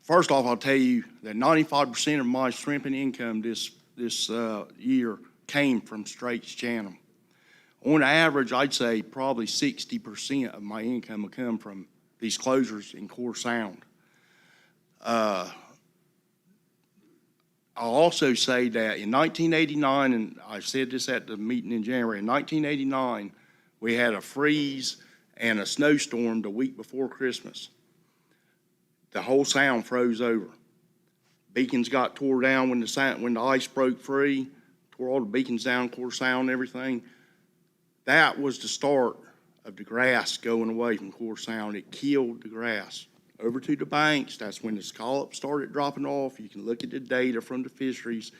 O: First off, I'll tell you that 95% of my shrimping income this year came from Straits Channel. On average, I'd say probably 60% of my income will come from these closures in Core Sound. I'll also say that in 1989, and I said this at the meeting in January, in 1989, we had a freeze and a snowstorm the week before Christmas. The whole sound froze over. Beacons got tore down when the ice broke free, tore all the beacons down, core sound and everything. That was the start of the grass going away from core sound. It killed the grass. Over to the banks, that's when the scallops started dropping off. You can look at the data from the fisheries,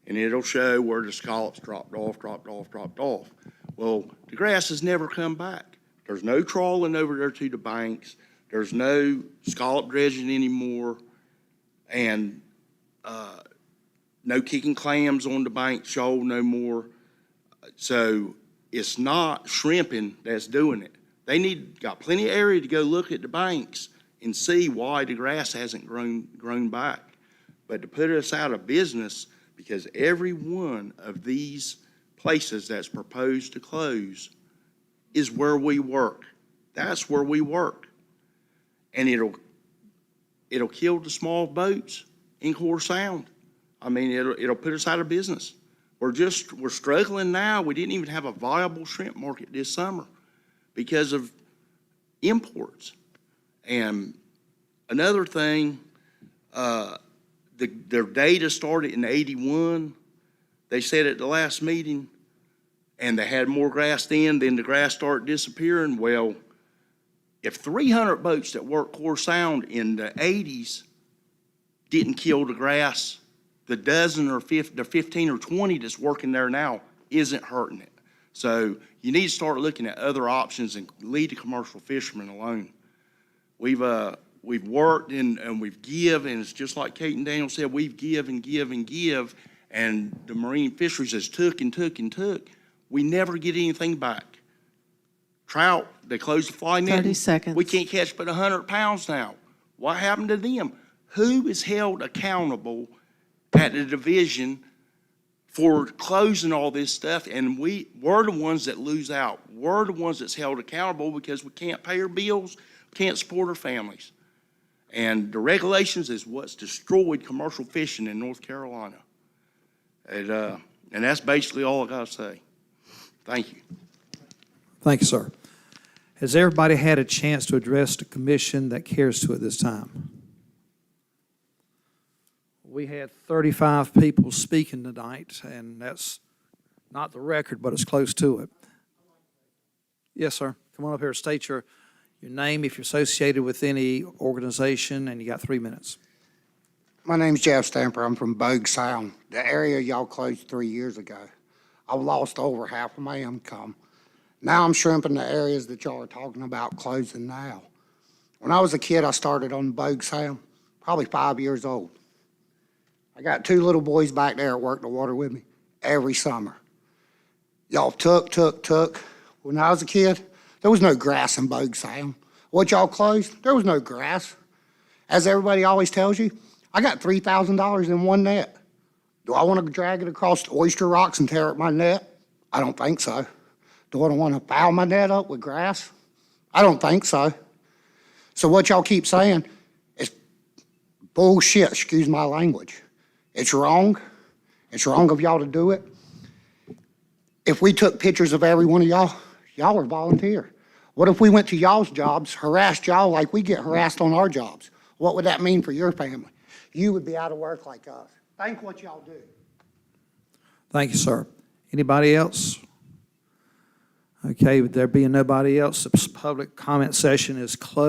O: and it'll show where the scallops dropped off. Well, the grass has never come back. There's no trawling over there to the banks. There's no scallop dredging anymore, and no kicking clams on the bank shoal no more. So it's not shrimping that's doing it. They got plenty of area to go look at the banks and see why the grass hasn't grown back. But to put us out of business, because every one of these places that's proposed to close is where we work. That's where we work. And it'll kill the small boats in core sound. I mean, it'll put us out of business. We're struggling now. We didn't even have a viable shrimp market this summer because of imports. And another thing, their data started in '81. They said at the last meeting, and they had more grass then the grass started disappearing. Well, if 300 boats that worked core sound in the '80s didn't kill the grass, the dozen or the 15 or 20 that's working there now isn't hurting it. So you need to start looking at other options and leave the commercial fishermen alone. We've worked and we've give, and it's just like Kate and Daniel said, we've give and give and give, and the marine fisheries has took and took and took. We never get anything back. Trout, they closed the fly net.
E: 30 seconds.
O: We can't catch but 100 pounds now. What happened to them? Who is held accountable at the division for closing all this stuff? And we're the ones that lose out. We're the ones that's held accountable because we can't pay our bills, can't support our families. And the regulations is what's destroyed commercial fishing in North Carolina. And that's basically all I got to say. Thank you.
A: Thank you, sir. Has everybody had a chance to address the commission that cares to at this time? We had 35 people speaking tonight, and that's not the record, but it's close to it. Yes, sir. Come on up here. State your name, if you're associated with any organization, and you got 3 minutes.
M: My name's Jeff Stamper. I'm from Bogue Sound, the area y'all closed 3 years ago. I've lost over half of my income. Now I'm shrimping the areas that y'all are talking about closing now. When I was a kid, I started on Bogue Sound, probably 5 years old. I got 2 little boys back there that work the water with me every summer. Y'all took. When I was a kid, there was no grass in Bogue Sound. What y'all closed, there was no grass. As everybody always tells you, I got $3,000 in one net. Do I want to drag it across the oyster rocks and tear up my net? I don't think so. Do I want to foul my net up with grass? I don't think so. So what y'all keep saying is bullshit, excuse my language. It's wrong. It's wrong of y'all to do it. If we took pictures of every one of y'all, y'all are volunteer. What if we went to y'all's jobs, harassed y'all like we get harassed on our jobs? What would that mean for your family? You would be out of work like us. Think what y'all do.
A: Thank you, sir. Anybody else? Okay, with there being nobody else, the public comment session is closed.